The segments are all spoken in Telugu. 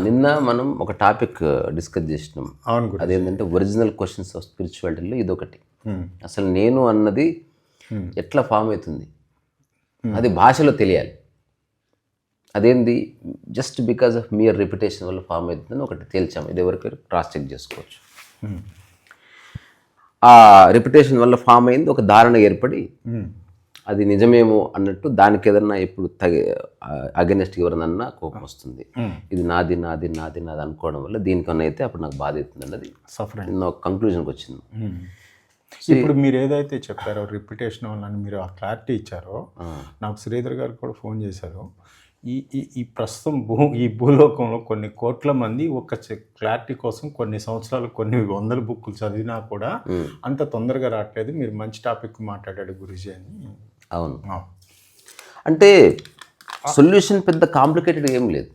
నిన్న మనం ఒక టాపిక్ డిస్కస్ చేసినాం. అవును గురు. అదేంటంటే ఒరిజినల్ క్వశ్చన్స్ ఆఫ్ స్పిరిచువాలిటీలో ఇదొకటి. అసలు నేను అన్నది ఎట్లా ఫామ్ అవుతుంది, అది భాషలో తెలియాలి. అదేంది just because of mere repetition వల్ల ఫామ్ అవుతుందని ఒకటి తేల్చాము. ఇది ఎవరికైనా క్రాస్ చెక్ చేసుకోవచ్చు. ఆ రిపిటేషన్ వల్ల ఫామ్ అయింది, ఒక ధారణ ఏర్పడి అది నిజమేమో అన్నట్టు దానికి ఏదన్నా ఇప్పుడు అగెనెస్ట్ ఎవరినన్నా కోపం వస్తుంది. ఇది నాది నాది నాది నాది అనుకోవడం వల్ల దీనికన్నా అయితే అప్పుడు నాకు బాధ అవుతుంది అన్నది నిన్న ఒక కంక్లూజన్కి వచ్చింది. ఇప్పుడు మీరు ఏదైతే చెప్పారో రిపిటేషన్ వల్ల మీరు ఆ క్లారిటీ ఇచ్చారో, నాకు శ్రీధర్ గారు కూడా ఫోన్ చేశారు. ఈ ప్రస్తుతం ఈ భూలోకంలో కొన్ని కోట్ల మంది ఒక క్లారిటీ కోసం కొన్ని సంవత్సరాలు కొన్ని వందల బుక్కులు చదివినా కూడా అంత తొందరగా రావట్లేదు. మీరు మంచి టాపిక్ మాట్లాడాడు గురూజీ అని. అవును, అంటే సొల్యూషన్ పెద్ద కాంప్లికేటెడ్ ఏం లేదు.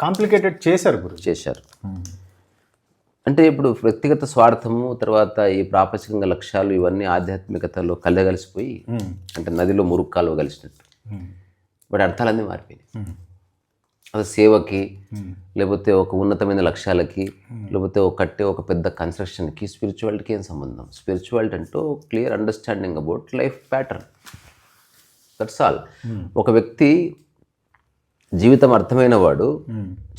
కాంప్లికేటెడ్ చేశారు గురు, చేశారు. అంటే ఇప్పుడు వ్యక్తిగత స్వార్థము, తర్వాత ఈ ప్రాపంచికంగా లక్ష్యాలు, ఇవన్నీ ఆధ్యాత్మికతలో కలగలిసిపోయి, అంటే నదిలో మురుక్కాలు కలిసినట్టు వాటి అర్థాలన్నీ మారిపోయినాయి. అది సేవకి, లేకపోతే ఒక ఉన్నతమైన లక్ష్యాలకి, లేకపోతే ఒక పెద్ద కన్స్ట్రక్షన్కి స్పిరిచువాలిటీకి ఏం సంబంధం? స్పిరిచువాలిటీ అంటూ clear understanding about life pattern, that's all. ఒక వ్యక్తి జీవితం అర్థమైన వాడు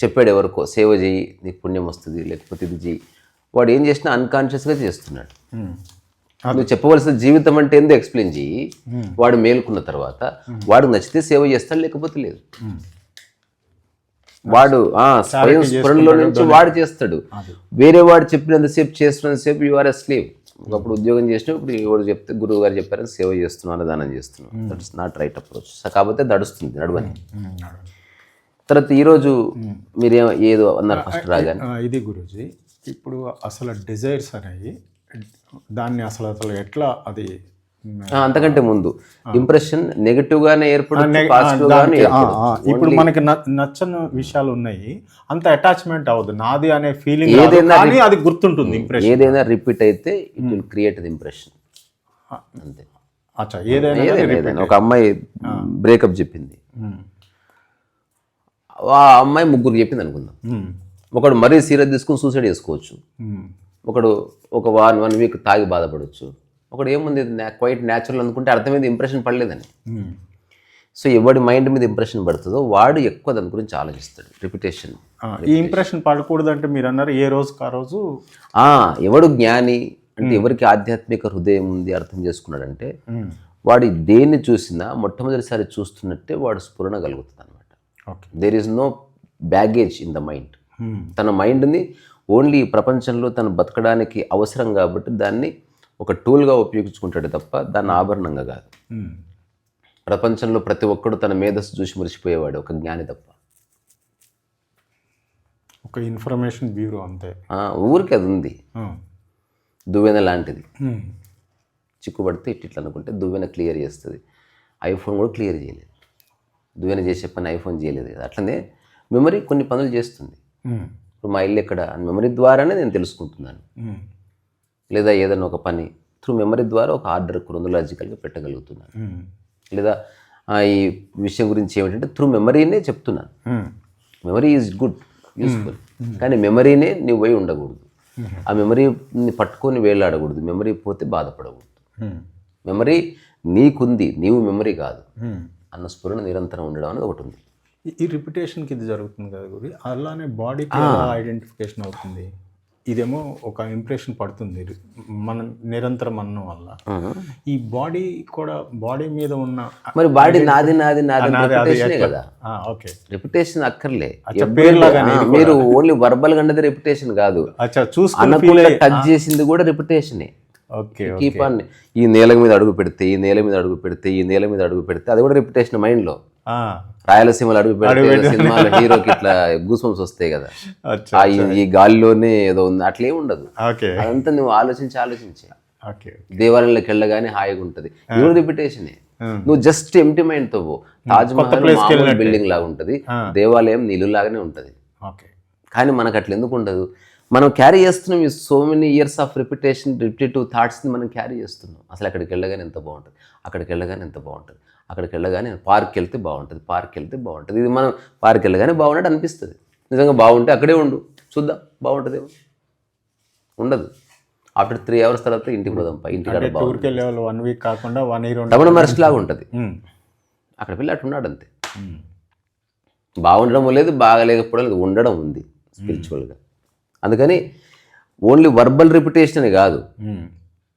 చెప్పాడు ఎవరికో, సేవ చేయి నీకు పుణ్యం వస్తుంది, లేకపోతే ఇది చేయి. వాడు ఏం చేసినా అన్కాన్షియస్గా చేస్తున్నాడు. నువ్వు చెప్పవలసిన జీవితం అంటే ఏందో ఎక్స్ప్లెయిన్ చేయి. వాడు మేలుకున్న తర్వాత వాడు నచ్చితే సేవ చేస్తాడు, లేకపోతే లేదు. వాడు స్వయం స్ఫురణలో నుంచి వాడు చేస్తాడు. వేరే వాడు చెప్పినంతసేపు చేస్తున్నంతసేపు యు ఆర్ ఎ స్లేవ్. ఒకప్పుడు ఉద్యోగం చేసినా ఇప్పుడు ఎవరు చెప్తే గురువు గారు చెప్పారని సేవ చేస్తున్నావు, అన్నదానం చేస్తున్నావు. That's not right approach. కాకపోతే దడుస్తుంది, నడవని. తర్వాత ఈరోజు మీరు ఏదో అన్నారు ఫస్ట్ రాగానే, ఇది గురూజీ ఇప్పుడు అసలు డిజైర్స్ అనేవి దాన్ని అసలు ఎట్లా అది అంతకంటే ముందు ఇంప్రెషన్ నెగటివ్ గానే ఏర్పడుతుంది, ఇప్పుడు మనకి నచ్చని విషయాలు ఉన్నాయి, అంత అటాచ్మెంట్ అవ్వదు. నాది అనే ఫీలింగ్ ఏదైనా అది గుర్తుంటుంది. ఇంప్రెషన్ ఏదైనా రిపీట్ అయితే it will create the impression. అంతే. అచ్చా, ఏదైనా ఒక అమ్మాయి బ్రేకప్ చెప్పింది, ఆ అమ్మాయి ముగ్గురు చెప్పింది అనుకుందాం. ఒకడు మరీ సీరియస్ తీసుకుని సూసైడ్ చేసుకోవచ్చు, ఒకడు ఒక 1 వీక్ తాగి బాధపడవచ్చు, ఒకడు ఏముంది క్వైట్ న్యాచురల్ అనుకుంటే అర్థమైంది ఇంప్రెషన్ పడలేదని. సో ఎవడి మైండ్ మీద ఇంప్రెషన్ పడుతుందో వాడు ఎక్కువ దాని గురించి ఆలోచిస్తాడు. రిపిటేషన్. ఈ ఇంప్రెషన్ పడకూడదు అంటే మీరు అన్నారు ఏ రోజుకి ఆ రోజు. ఎవడు జ్ఞాని అంటే ఎవరికి ఆధ్యాత్మిక హృదయం ఉంది, అర్థం చేసుకున్నాడంటే వాడు దేన్ని చూసినా మొట్టమొదటిసారి చూస్తున్నట్టే వాడు స్ఫురణ కలుగుతుంది అనమాట. There is no baggage in the mind. తన మైండ్ని ఓన్లీ ప్రపంచంలో తను బతకడానికి అవసరం కాబట్టి దాన్ని ఒక టూల్గా ఉపయోగించుకుంటాడు తప్ప దాన్ని ఆభరణంగా కాదు. ప్రపంచంలో ప్రతి ఒక్కడు తన మేధస్సు చూసి మురిసిపోయేవాడు, ఒక జ్ఞాని తప్ప. ఒక ఇన్ఫర్మేషన్ బ్యూరో అంతే. ఊరికి అది ఉంది, దువ్వెన లాంటిది. చిక్కుపడితే ఇట్లా అనుకుంటే దువ్వెన క్లియర్ చేస్తుంది. ఐఫోన్ కూడా క్లియర్ చేయలేదు, దువ్వెన చేసే పని ఐఫోన్ చేయలేదు కదా. అట్లనే మెమరీ కొన్ని పనులు చేస్తుంది. ఇప్పుడు మా ఇల్లు ఎక్కడ మెమరీ ద్వారానే నేను తెలుసుకుంటున్నాను, లేదా ఏదైనా ఒక పని త్రూ మెమరీ ద్వారా ఒక ఆర్డర్ క్రోనలాజికల్గా పెట్టగలుగుతున్నాను, లేదా ఈ విషయం గురించి ఏమిటంటే త్రూ మెమరీనే చెప్తున్నాను. మెమరీ ఈజ్ గుడ్, యూస్ఫుల్, కానీ మెమరీనే నువ్వు పోయి ఉండకూడదు. ఆ మెమరీని పట్టుకొని వేలాడకూడదు, మెమరీ పోతే బాధపడకూడదు. మెమరీ నీకుంది, నీవు మెమరీ కాదు అన్న స్ఫురణ నిరంతరం ఉండడం అనేది ఒకటి ఉంది. ఈ రిపిటేషన్కి ఇది జరుగుతుంది కదా గురి, అలానే బాడీకి ఐడెంటిఫికేషన్ అవుతుంది. ఇదేమో ఒక ఇంప్రెషన్ పడుతుంది మనం నిరంతరం అన్నం వల్ల. ఈ బాడీ కూడా బాడీ మీద ఉన్న మరి బాడీ నాది నాది నాది కదా. ఓకే, రెప్యుటేషన్ అక్కర్లే. మీరు ఓన్లీ వర్బల్ అన్నది రెప్యుటేషన్ కాదు, చూసుకుని టచ్ చేసింది కూడా రెప్యుటేషనే. Keep on. ఈ నేల మీద అడుగు పెడితే, ఈ నేల మీద అడుగు పెడితే, ఈ నేల మీద అడుగు పెడితే, అది కూడా రెప్యుటేషన్ మైండ్లో. రాయలసీమలో అడుగు పెడితే సినిమాలో హీరోకి ఇట్లా గూస్బంప్స్ వస్తాయి కదా, ఈ గాలిలోనే ఏదో ఉంది, అట్లే ఉండదు. అదంతా నువ్వు ఆలోచించే దేవాలయంలోకి వెళ్ళగానే హాయిగా ఉంటుంది. ఇది రిపిటేషనే. నువ్వు జస్ట్ ఎంప్టీ మైండ్ తో తాజ్ మహల్ బిల్డింగ్ లాగా ఉంటుంది, దేవాలయం నీళ్ళు లాగానే ఉంటుంది. కానీ మనకు అట్లా ఎందుకు ఉండదు? మనం క్యారీ చేస్తున్నాం ఈ so many years of repetitive థాట్స్ని మనం క్యారీ చేస్తున్నాం. అసలు అక్కడికి వెళ్ళగానే ఎంత బాగుంటుంది, అక్కడికి వెళ్ళగానే ఎంత బాగుంటుంది, అక్కడికి వెళ్ళగానే పార్క్ వెళ్తే బాగుంటుంది, పార్క్ వెళ్తే బాగుంటుంది. ఇది మనం పార్క్ వెళ్ళగానే బాగున్నట్టు అనిపిస్తుంది. నిజంగా బాగుంటే అక్కడే ఉండు, చూద్దాం బాగుంటుందేమో. ఉండదు. ఆఫ్టర్ 3 hours తర్వాత ఇంటికి పోదాం, ఇంటికాడ టూర్కి వెళ్ళే వాళ్ళు 1 week కాకుండా 1 year రమణ మహర్షి లాగా ఉంటుంది. అక్కడ పిల్ల అటు ఉన్నాడు అంతే. బాగుండడం లేదు, బాగలేకపోవడం లేదు, ఉండడం ఉంది స్పిరిచువల్గా. అందుకని ఓన్లీ వర్బల్ రిపిటేషన్ అని కాదు,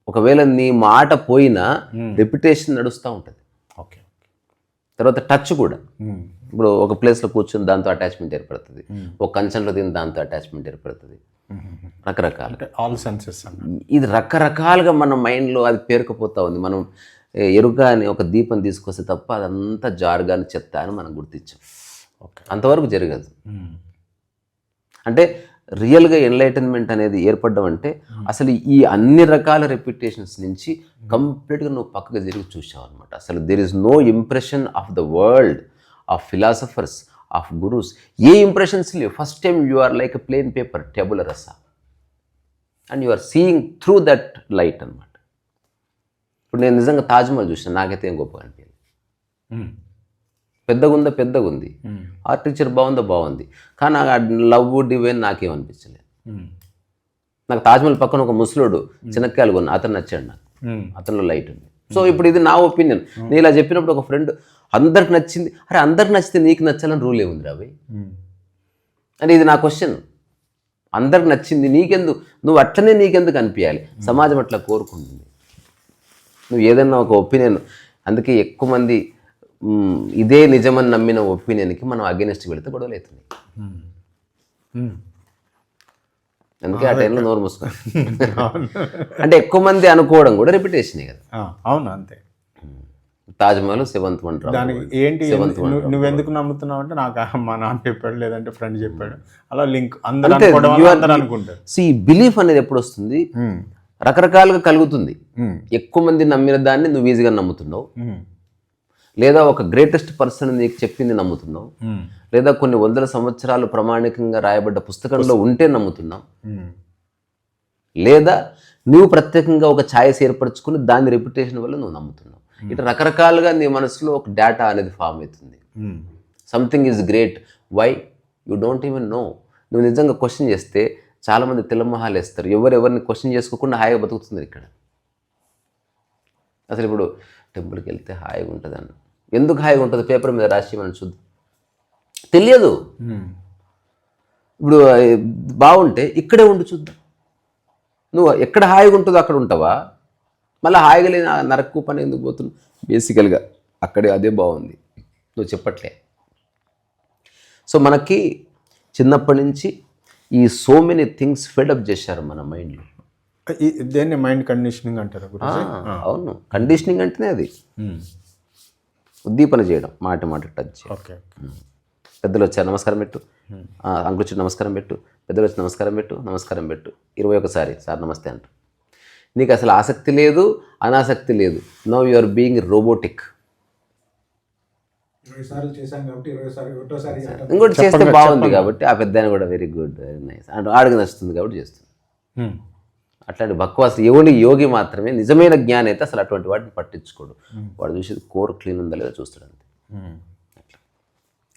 ఒకవేళ నీ మాట పోయినా రెప్యుటేషన్ నడుస్తూ ఉంటుంది. ఓకే. తర్వాత టచ్ కూడా. ఇప్పుడు ఒక ప్లేస్లో కూర్చొని దాంతో అటాచ్మెంట్ ఏర్పడుతుంది, ఒక కంచంలో తిని దాంతో అటాచ్మెంట్ ఏర్పడుతుంది, రకరకాల ఆల్ సెన్సెస్. ఇది రకరకాలుగా మన మైండ్లో అది పేరుకుపోతూ ఉంది. మనం ఎరుక అని ఒక దీపం తీసుకొస్తే తప్ప అదంతా జారుగాని చెత్త అని మనం గుర్తించాం. ఓకే. అంతవరకు జరగదు. అంటే రియల్గా ఎన్లైటన్మెంట్ అనేది ఏర్పడడం అంటే అసలు ఈ అన్ని రకాల రెప్యుటేషన్స్ నుంచి కంప్లీట్గా నువ్వు పక్కగా జరిగి చూసావు అనమాట. అసలు there is no impression of the world, of philosophers, of gurus. ఏ ఇంప్రెషన్స్ లేవు. First time you are like a plain paper, tabula rasa, and you are seeing through that light అనమాట. ఇప్పుడు నేను నిజంగా తాజ్మహల్ చూసాను, నాకైతే ఏం గొప్పగా అనిపించింది. పెద్దగా ఉంది, ఆర్కిటెక్చర్ బాగుంది, కానీ నాకు లవ్ డివైన్ నాకేమనిపించలేదు. నాకు తాజ్మహల్ పక్కన ఒక ముసలోడు చిన్నకాయలు కొన్నా, అతను నచ్చాడు నాకు, అతనిలో లైట్ ఉంది. సో ఇప్పుడు ఇది నా ఒపీనియన్. నేను ఇలా చెప్పినప్పుడు ఒక ఫ్రెండ్ అందరికి నచ్చింది, అరే అందరికి నచ్చితే నీకు నచ్చాలని రూల్ ఏముంది రాబోయ్ అని ఇది నా క్వశ్చన్. అందరికి నచ్చింది నీకెందుకు, నువ్వు అట్లనే నీకెందుకు అనిపించాలి? సమాజం అట్లా కోరుకుంటుంది. నువ్వు ఏదన్నా ఒక ఒపీనియన్, అందుకే ఎక్కువ మంది ఇదే నిజమని నమ్మిన ఒపీనియన్కి మనం అగెనిస్ట్ వెళితే గొడవలు అవుతుంది. అందుకే ఆ టైంలో నోరు మూసుకోవాలి. అంటే ఎక్కువ మంది అనుకోవడం కూడా రెప్యుటేషనే కదా. అవును, అంతే. Taj Mahal 7th wonder. దానికి ఏంటి, నువ్వెందుకు నమ్ముతున్నావు అంటే నాకు మా నాన్న చెప్పాడు, లేదంటే ఫ్రెండ్ చెప్పాడు, అలా లింక్ అందరూ అనుకుంటారు. సి బిలీఫ్ అనేది ఎప్పుడు వస్తుంది, రకరకాలుగా కలుగుతుంది. ఎక్కువ మంది నమ్మిన దాన్ని నువ్వు ఈజీగా నమ్ముతున్నావు, లేదా ఒక గ్రేటెస్ట్ పర్సన్ నీకు చెప్పింది నమ్ముతున్నావు, లేదా కొన్ని వందల సంవత్సరాలు ప్రామాణికంగా రాయబడ్డ పుస్తకంలో ఉంటే నమ్ముతున్నావు, లేదా నువ్వు ప్రత్యేకంగా ఒక ఛాయిస్ ఏర్పరచుకుని దాని రెప్యుటేషన్ వల్ల నువ్వు నమ్ముతున్నావు. ఇట్లా రకరకాలుగా నీ మనసులో ఒక డేటా అనేది ఫామ్ అవుతుంది. Something is great, why you don't even know. నువ్వు నిజంగా క్వశ్చన్ చేస్తే చాలామంది తెల్లమొహాలు వేస్తారు, ఎవరిని క్వశ్చన్ చేసుకోకుండా హాయిగా బతుకుతుంది ఇక్కడ. అసలు ఇప్పుడు టెంపుల్కి వెళ్తే హాయిగా ఉంటుంది అన్న, ఎందుకు హాయిగా ఉంటుంది? పేపర్ మీద రాసి మనం చూద్దాం, తెలియదు. ఇప్పుడు బాగుంటే ఇక్కడే ఉండి చూద్దాం. నువ్వు ఎక్కడ హాయిగా ఉంటుందో అక్కడ ఉంటావా? మళ్ళీ హాయిగా లేని నరకు పని ఎందుకు పోతున్నావు? బేసికల్గా అక్కడే అదే బాగుంది, నువ్వు చెప్పట్లే. సో మనకి చిన్నప్పటి నుంచి ఈ సో మెనీ థింగ్స్ ఫెడప్ చేశారు మన మైండ్లో. దేన్ని మైండ్ కండిషనింగ్ అంటారు? అవును, కండిషనింగ్ అంటేనే అది. ఉద్దీపన చేయడం, మాట టచ్ చేయడం. ఓకే. పెద్దలు వచ్చారు నమస్కారం పెట్టు, అంకుల్ వచ్చి నమస్కారం పెట్టు, పెద్దలు వచ్చి నమస్కారం పెట్టు 21 సారి సార్ నమస్తే అంట. నీకు అసలు ఆసక్తి లేదు, అనాసక్తి లేదు. Now you are being robotic. ఇంకోటి చేస్తే బాగుంది కాబట్టి ఆ పెద్ద కూడా వెరీ గుడ్, వెరీ నైస్ అంటే ఆడికి నచ్చుతుంది కాబట్టి చేస్తుంది. అట్లాంటి బక్వాస్ యోగి మాత్రమే నిజమైన జ్ఞాని అయితే అసలు అటువంటి వాటిని పట్టించుకోడు. వాడు చూసేది కోర్ క్లీన్ ఉందా లేదా చూస్తాడు అంతే.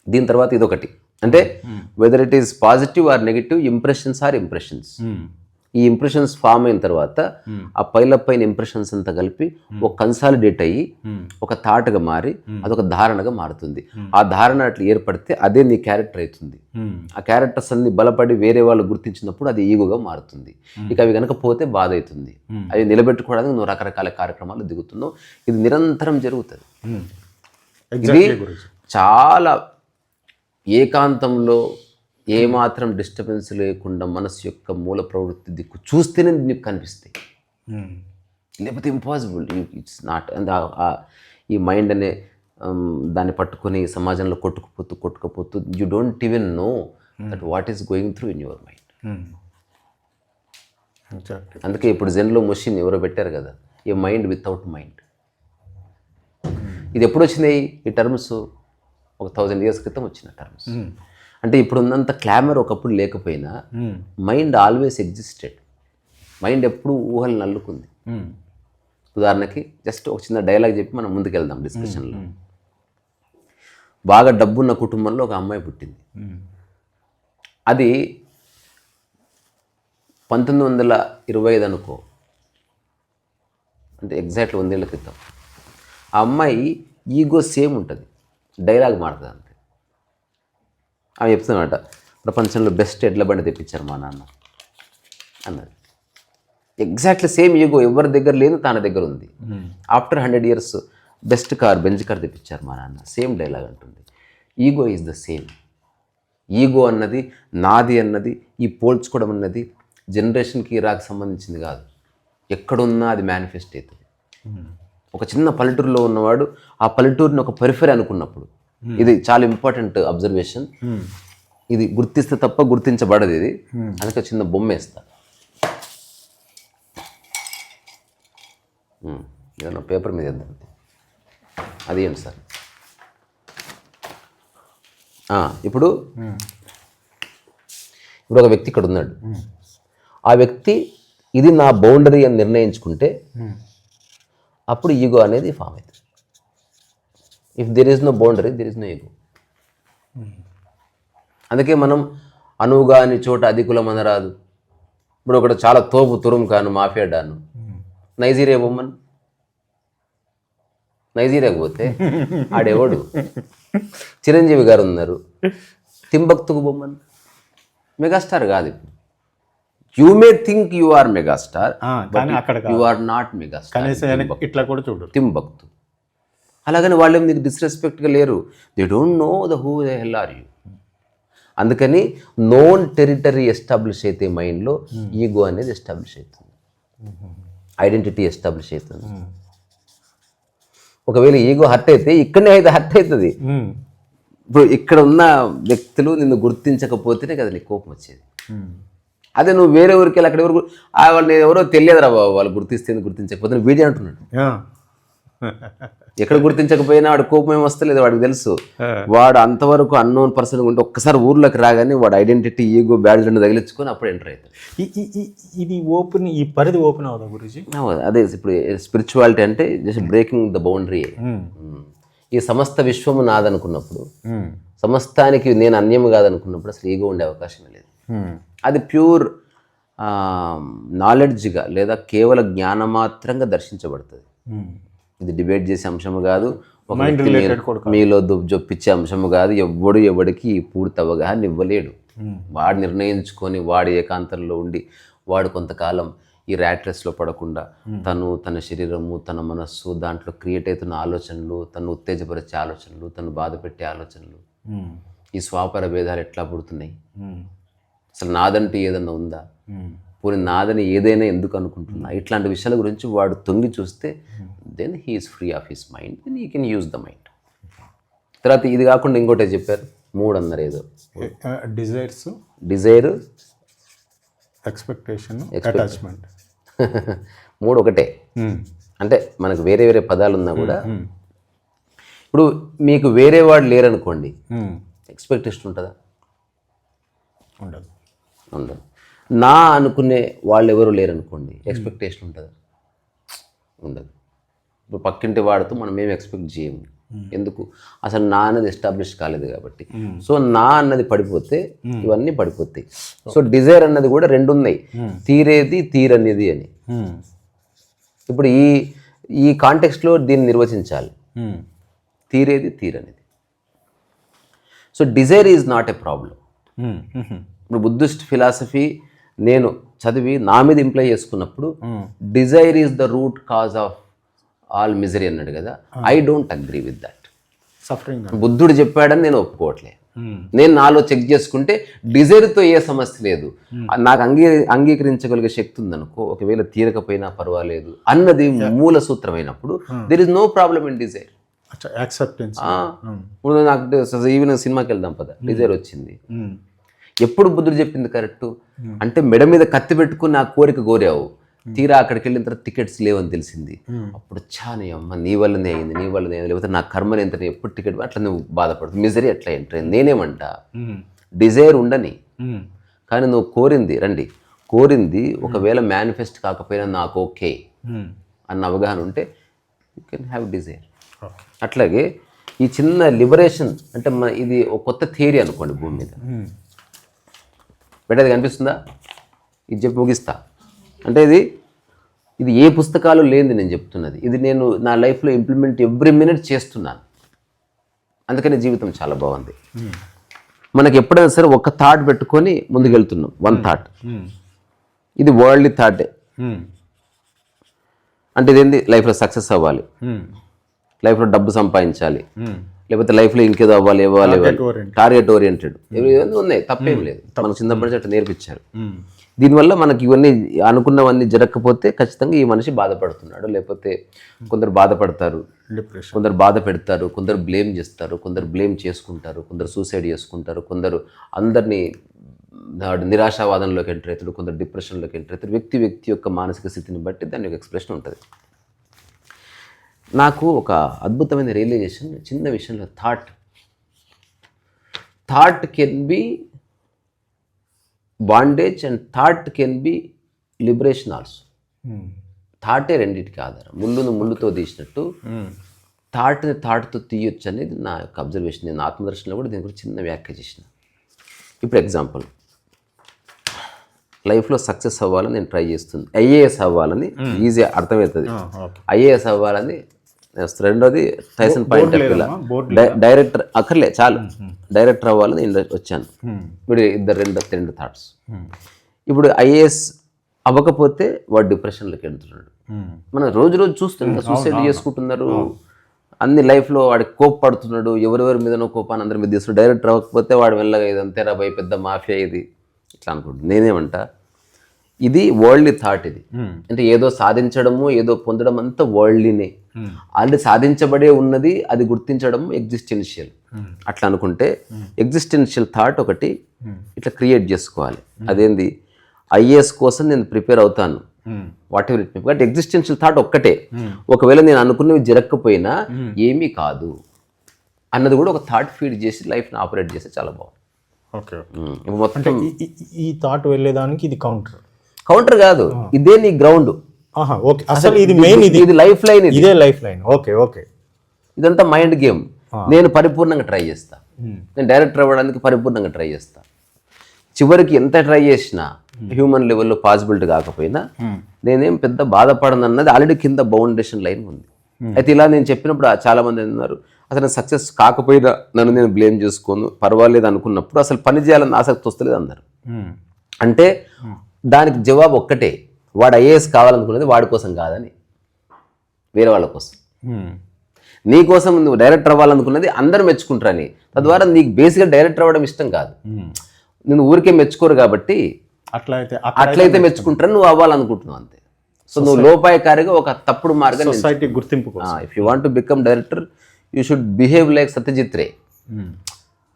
దీని తర్వాత ఇదొకటి, అంటే whether it is positive or negative, impressions or impressions. ఈ ఇంప్రెషన్స్ ఫామ్ అయిన తర్వాత ఆ పైన ఇంప్రెషన్స్ అంతా కలిపి ఒక కన్సాలిడేట్ అయ్యి ఒక థాట్గా మారి అదొక ధారణగా మారుతుంది. ఆ ధారణ అట్లా ఏర్పడితే అదే నీ క్యారెక్టర్ అవుతుంది. ఆ క్యారెక్టర్స్ అన్ని బలపడి వేరే వాళ్ళు గుర్తించినప్పుడు అది ఈగోగా మారుతుంది. ఇక అవి కనుక పోతే బాధ అవుతుంది. అవి నిలబెట్టుకోవడానికి నువ్వు రకరకాల కార్యక్రమాలు దిగుతున్నావు. ఇది నిరంతరం జరుగుతుంది. ఇది చాలా ఏకాంతంలో ఏమాత్రం డిస్టర్బెన్స్ లేకుండా మనసు యొక్క మూల ప్రవృత్తి దిక్కు చూస్తేనే నీకు కనిపిస్తాయి, లేకపోతే ఇంపాసిబుల్. It's not. ఈ మైండ్ అనే దాన్ని పట్టుకొని సమాజంలో కొట్టుకుపోతూ you don't even know that what is going through in your mind. అందుకే ఇప్పుడు జెన్లో మెషిన్ ఎవరో పెట్టారు కదా, ఏ మైండ్ వితౌట్ మైండ్. ఇది ఎప్పుడు వచ్చినాయి ఈ టర్మ్స్? ఒక 1000 years క్రితం వచ్చిన టర్మ్స్. అంటే ఇప్పుడు ఉన్నంత క్లామర్ ఒకప్పుడు లేకపోయినా మైండ్ ఆల్వేస్ ఎగ్జిస్టెడ్. మైండ్ ఎప్పుడు ఊహలు నల్లుకుంది. ఉదాహరణకి జస్ట్ ఒక చిన్న డైలాగ్ చెప్పి మనం ముందుకెళ్దాం డిస్కషన్లో. బాగా డబ్బున్న కుటుంబంలో ఒక అమ్మాయి పుట్టింది. అది 1925 అనుకో, అంటే ఎగ్జాక్ట్లీ 100 ఏళ్ల క్రితం. ఆ అమ్మాయి ఈగో సేమ్ ఉంటుంది, డైలాగ్ మారుతుంది అంతే. ఆమె చెప్తుందన్నమాట, ప్రపంచంలో బెస్ట్ ఎడ్ల బండి తెప్పించారు మా నాన్న అన్నది. ఎగ్జాక్ట్లీ సేమ్ ఈగో ఎవరి దగ్గర లేదు, తన దగ్గర ఉంది. After 100 years best car, Benz car తెప్పించారు మా నాన్న, సేమ్ డైలాగ్ అంటుంది. Ego is the same. Ego అన్నది, నాది అన్నది, ఈ పోల్చుకోవడం అన్నది జనరేషన్కి ఇరాకి సంబంధించింది కాదు. ఎక్కడున్నా అది మేనిఫెస్ట్ అవుతుంది. ఒక చిన్న పల్లెటూరులో ఉన్నవాడు ఆ పల్లెటూరుని ఒక పెరిఫెరీ అనుకున్నప్పుడు, ఇది చాలా ఇంపార్టెంట్ అబ్జర్వేషన్, ఇది గుర్తిస్తే తప్ప గుర్తించబడదు ఇది. అందుకే చిన్న బొమ్మ వేస్తా, ఏదన్నా పేపర్ మీద వేద్దాం, అది ఏంటి సార్. ఇప్పుడు ఒక వ్యక్తి ఇక్కడ ఉన్నాడు. ఆ వ్యక్తి ఇది నా బౌండరీ అని నిర్ణయించుకుంటే అప్పుడు ఈగో అనేది ఫామ్ అవుతుంది. If there is no boundary, there is no ego. అందుకే మనం అనువుగా అని చోట అధికులం అనరాదు. ఇప్పుడు ఒకటి చాలా తోపు తురుం కాను, మాఫియా డాను, నైజీరియా బొమ్మన్, నైజీరియాకి పోతే ఆడెవడు, చిరంజీవి గారు ఉన్నారు, తింబక్తుకు బొమ్మన్, మెగాస్టార్ కాదు. ఇప్పుడు you may think you are megastar, you are not megastar. ఇట్లా కూడా చూడు, తింబక్తు. అలాగని వాళ్ళేం నీకు డిస్రెస్పెక్ట్గా లేరు. They don't know who the hell are you. అందుకని నోన్ టెరిటరీ ఎస్టాబ్లిష్ అయితే మైండ్లో ఈగో అనేది ఎస్టాబ్లిష్ అవుతుంది, ఐడెంటిటీ ఎస్టాబ్లిష్ అవుతుంది. ఒకవేళ ఈగో హర్ట్ అయితే ఇక్కడనే అయితే హర్ట్ అవుతుంది. ఇప్పుడు ఇక్కడ ఉన్న వ్యక్తులు నిన్ను గుర్తించకపోతేనే కదా నీకు కోపం వచ్చేది. అదే నువ్వు వేరే ఊరికి వెళ్ళి అక్కడ వాళ్ళు ఎవరో తెలియదురా బాబు, వాళ్ళు గుర్తించకపోతే వీడియో అంటున్నాడు. ఎక్కడ గుర్తించకపోయినా వాడు కోపం ఏమి వస్తలేదు, వాడికి తెలుసు. వాడు అంతవరకు అన్నోన్ పర్సన్ ఉంటే ఒక్కసారి ఊర్లోకి రాగానే వాడు ఐడెంటిటీ ఈగో బ్యాడ్జ్ రెండు తగిలించుకొని అప్పుడు ఎంటర్ అవుతాడు. ఇది ఓపెన్, ఈ పరిధి ఓపెన్ అవుదా గురించి? అదే ఇప్పుడు స్పిరిచువాలిటీ అంటే జస్ట్ బ్రేకింగ్ ద బౌండరీ. ఈ సమస్త విశ్వము నాదనుకున్నప్పుడు, సమస్తానికి నేను అన్యము కాదనుకున్నప్పుడు అసలు ఈగో ఉండే అవకాశం లేదు. అది ప్యూర్ నాలెడ్జ్గా లేదా కేవల జ్ఞానమాత్రంగా దర్శించబడుతుంది. ఇది డిబేట్ చేసే అంశము కాదు, మీలో జొప్పించే అంశము కాదు. ఎవడికి పూర్తి అవగాహన ఇవ్వలేడు. వాడు నిర్ణయించుకొని వాడి ఏకాంతంలో ఉండి వాడు కొంతకాలం ఈ ర్యాట్ రేస్లో పడకుండా తను, తన శరీరము, తన మనస్సు, దాంట్లో క్రియేట్ అవుతున్న ఆలోచనలు, తను ఉత్తేజపరిచే ఆలోచనలు, తను బాధ పెట్టే ఆలోచనలు, ఈ స్వాపర భేదాలు ఎట్లా పుడుతున్నాయి, అసలు నాదంటూ ఏదన్నా ఉందా, పోనీ నాదని ఏదైనా ఎందుకు అనుకుంటున్నా, ఇట్లాంటి విషయాల గురించి వాడు తొంగి చూస్తే then he is free of his mind, then he can use the mind. తర్వాత ఇది కాకుండా ఇంకోటే చెప్పారు, 3 అన్నారు ఏదో, డిజైర్, ఎక్స్పెక్టేషన్, అటాచ్మెంట్. 3 ఒకటే. అంటే మనకు వేరే వేరే పదాలు ఉన్నా కూడా, ఇప్పుడు మీకు వేరే వాడు లేరనుకోండి, ఎక్స్పెక్టేషన్ ఉంటుందా? ఉండదు. నా అనుకునే వాళ్ళు ఎవరు లేరనుకోండి, ఎక్స్పెక్టేషన్ ఉంటుందా? ఉండదు. ఇప్పుడు పక్కింటి వాడితో మనం ఏం ఎక్స్పెక్ట్ చేయము. ఎందుకు? అసలు నా అన్నది ఎస్టాబ్లిష్ కాలేదు కాబట్టి. సో నా అన్నది పడిపోతే ఇవన్నీ పడిపోతాయి. సో డిజైర్ అన్నది కూడా 2 ఉన్నాయి, తీరేది, తీరనేది అని. ఇప్పుడు ఈ కాంటెక్స్ట్లో దీన్ని నిర్వచించాలి, తీరేది, తీరనేది. So desire is not a problem. ఇప్పుడు బుద్ధిస్ట్ ఫిలాసఫీ నేను చదివి నా మీద ఇంప్లై చేసుకున్నప్పుడు, desire is the root cause of all misery అన్నాడు కదా. I don't agree with that. Suffering బుద్ధుడు చెప్పాడని నేను ఒప్పుకోవట్లేదు. నేను నాలో చెక్ చేసుకుంటే డిజైర్తో ఏ సమస్య లేదు, నాకు అంగీకరించగలిగే శక్తి ఉందనుకో, ఒకవేళ తీరకపోయినా పర్వాలేదు అన్నది మూల సూత్రమైనప్పుడు there is no problem in desire. Acceptance. ఇప్పుడు నాకు ఈవెన్ సినిమాకి వెళ్దాం పద, డిజైర్ వచ్చింది. ఎప్పుడు బుద్ధుడు చెప్పింది కరెక్ట్ అంటే, మెడ మీద కత్తి పెట్టుకుని నా కోరిక కోరావు, తీరా అక్కడికి వెళ్ళిన తర్వాత టికెట్స్ లేవని తెలిసింది. అప్పుడు నీ అమ్మ నీ వల్లనే అయింది, లేకపోతే నా కర్మని ఎంత, ఎప్పుడు టికెట్ అట్లా నువ్వు బాధపడుతుంది, మిజరీ అట్లా ఎంటర్ అయింది. నేనేమంటా, డిజైర్ ఉండని, కానీ నువ్వు కోరింది ఒకవేళ మేనిఫెస్ట్ కాకపోయినా నాకు ఓకే అన్న అవగాహన ఉంటే యూ కెన్ హ్యావ్ డిజైర్. అట్లాగే ఈ చిన్న లిబరేషన్ అంటే ఇది ఒక కొత్త థియరీ అనుకోండి భూమి మీద. పెట్టేది కనిపిస్తుందా? ఇది చెప్పి ముగిస్తా. అంటే ఇది ఏ పుస్తకాలు లేనిది నేను చెప్తున్నది. ఇది నేను నా లైఫ్లో ఇంప్లిమెంట్ ఎవ్రీ మినిట్ చేస్తున్నాను. అందుకని జీవితం చాలా బాగుంది. మనకి ఎప్పుడైనా సరే ఒక థాట్ పెట్టుకొని ముందుకెళ్తున్నాం, వన్ థాట్. ఇది వరల్డ్లీ థాటే. అంటే ఇదేంది, లైఫ్లో సక్సెస్ అవ్వాలి, లైఫ్లో డబ్బు సంపాదించాలి, లేకపోతే లైఫ్లో ఇంకేదో అవ్వాలి, టార్గెట్ ఓరియంటెడ్ ఇవన్నీ ఉన్నాయి, తప్పేం లేదు. మనకు చిన్నప్పటి నుంచి అట్లా నేర్పించారు. దీనివల్ల మనకి ఇవన్నీ అనుకున్నవన్నీ జరగకపోతే ఖచ్చితంగా ఈ మనిషి బాధపడుతున్నాడు. లేకపోతే కొందరు బాధపడతారు, కొందరు బాధ పెడతారు, కొందరు బ్లేమ్ చేస్తారు, కొందరు బ్లేమ్ చేసుకుంటారు, కొందరు సూసైడ్ చేసుకుంటారు, కొందరు అందరినీ నిరాశావాదంలోకి ఎంటర్ అవుతాడు, కొందరు డిప్రెషన్లోకి ఎంటర్ అవుతారు. వ్యక్తి యొక్క మానసిక స్థితిని బట్టి దాని యొక్క ఎక్స్ప్రెషన్ ఉంటుంది. నాకు ఒక అద్భుతమైన రియలైజేషన్ చిన్న విషయంలో, thought can be bondage and thought can be liberation also. థాటే రెండింటికి ఆధారం. ముళ్ళుతో తీసినట్టు థాట్తో తీయొచ్చు అనేది నా యొక్క అబ్జర్వేషన్. నేను ఆత్మదర్శనంలో కూడా దీని గురించి చిన్న వ్యాఖ్య చేసిన. ఇప్పుడు ఎగ్జాంపుల్, లైఫ్లో సక్సెస్ అవ్వాలని నేను ట్రై చేస్తుంది. ఐఏఎస్ అవ్వాలని ఈజీ అర్థమవుతుంది. ఐఏఎస్ అవ్వాలని రెండోది టైసన్ పాయింట్ డైరెక్టర్ అక్కర్లే చాలు, డైరెక్టర్ అవ్వాలని వచ్చాను. ఇప్పుడు రెండు థాట్స్. ఇప్పుడు ఐఏఎస్ అవ్వకపోతే వాడు డిప్రెషన్లోకి వెళ్తున్నాడు. మనం రోజు చూస్తున్నాం, సూసైడ్ చేసుకుంటున్నారు, అన్ని లైఫ్లో వాడికి కోప్పడుతున్నాడు, ఎవరెవరి మీదనో కోపాన్ని అందరి మీద తీస్తున్నాడు. డైరెక్టర్ అవ్వకపోతే వాడు వెళ్ళగా ఇదంతే రాబాయి పెద్ద మాఫియా ఇది ఇట్లా అనుకుంటుంది. నేనేమంటా, ఇది వరల్డ్లీ థాట్. ఇది అంటే ఏదో సాధించడము, ఏదో పొందడం అంతా వరల్డ్లీనే. ఆల్రెడీ సాధించబడే ఉన్నది, అది గుర్తించడం ఎగ్జిస్టెన్షియల్. అట్లా అనుకుంటే ఎగ్జిస్టెన్షియల్ థాట్ ఒకటి ఇట్లా క్రియేట్ చేసుకోవాలి. అదేంది, ఐఏఎస్ కోసం నేను ప్రిపేర్ అవుతాను, what ever it may. But existential thought ఒక్కటే. ఒకవేళ నేను అనుకున్నవి జరగకపోయినా ఏమీ కాదు అన్నది కూడా ఒక థాట్ ఫీడ్ చేసి లైఫ్ని ఆపరేట్ చేస్తే చాలా బాగుంది. ఓకే, మొత్తం ఈ థాట్ వెళ్ళేదానికి ఇది కౌంటర్ కాదు, ఇదే నీ గ్రౌండ్. ఓకే, అసలు ఇది మెయిన్, ఇది లైఫ్ లైన్, ఇదే లైఫ్ లైన్. ఓకే ఓకే, ఇదంతా మైండ్ గేమ్. నేను పరిపూర్ణంగా ట్రై చేస్తా, నేను డైరెక్టర్ అవ్వడానికి పరిపూర్ణంగా ట్రై చేస్తా. చివరికి ఎంత ట్రై చేసినా హ్యూమన్ లెవెల్లో పాసిబిలిటీ కాకపోయినా నేనేం పెద్ద బాధపడను అన్నది ఆల్రెడీ కింద బౌండేషన్ లైన్ ఉంది. అయితే ఇలా నేను చెప్పినప్పుడు చాలా మంది అన్నారు, అసలు సక్సెస్ కాకపోయినా నన్ను నేను బ్లేమ్ చేసుకోను, పర్వాలేదు అనుకున్నప్పుడు అసలు పని చేయాలని ఆసక్తి వస్తలేదు అన్నారు. అంటే దానికి జవాబు ఒక్కటే, వాడు ఐఏఎస్ కావాలనుకున్నది వాడి కోసం కాదని, వేరే వాళ్ళ కోసం. నీ కోసం నువ్వు డైరెక్టర్ అవ్వాలనుకున్నది అందరూ మెచ్చుకుంటారని, తద్వారా నీకు బేసిక్గా డైరెక్టర్ అవ్వడం ఇష్టం కాదు. నేను ఊరికే మెచ్చుకోరు కాబట్టి అట్లయితే మెచ్చుకుంటారని నువ్వు అవ్వాలనుకుంటున్నావు అంతే. సో నువ్వు లోపాయకారిగా ఒక తప్పుడు మార్గం, సొసైటీ గుర్తింపు. If you want to become director you should behave like Satyajit Ray.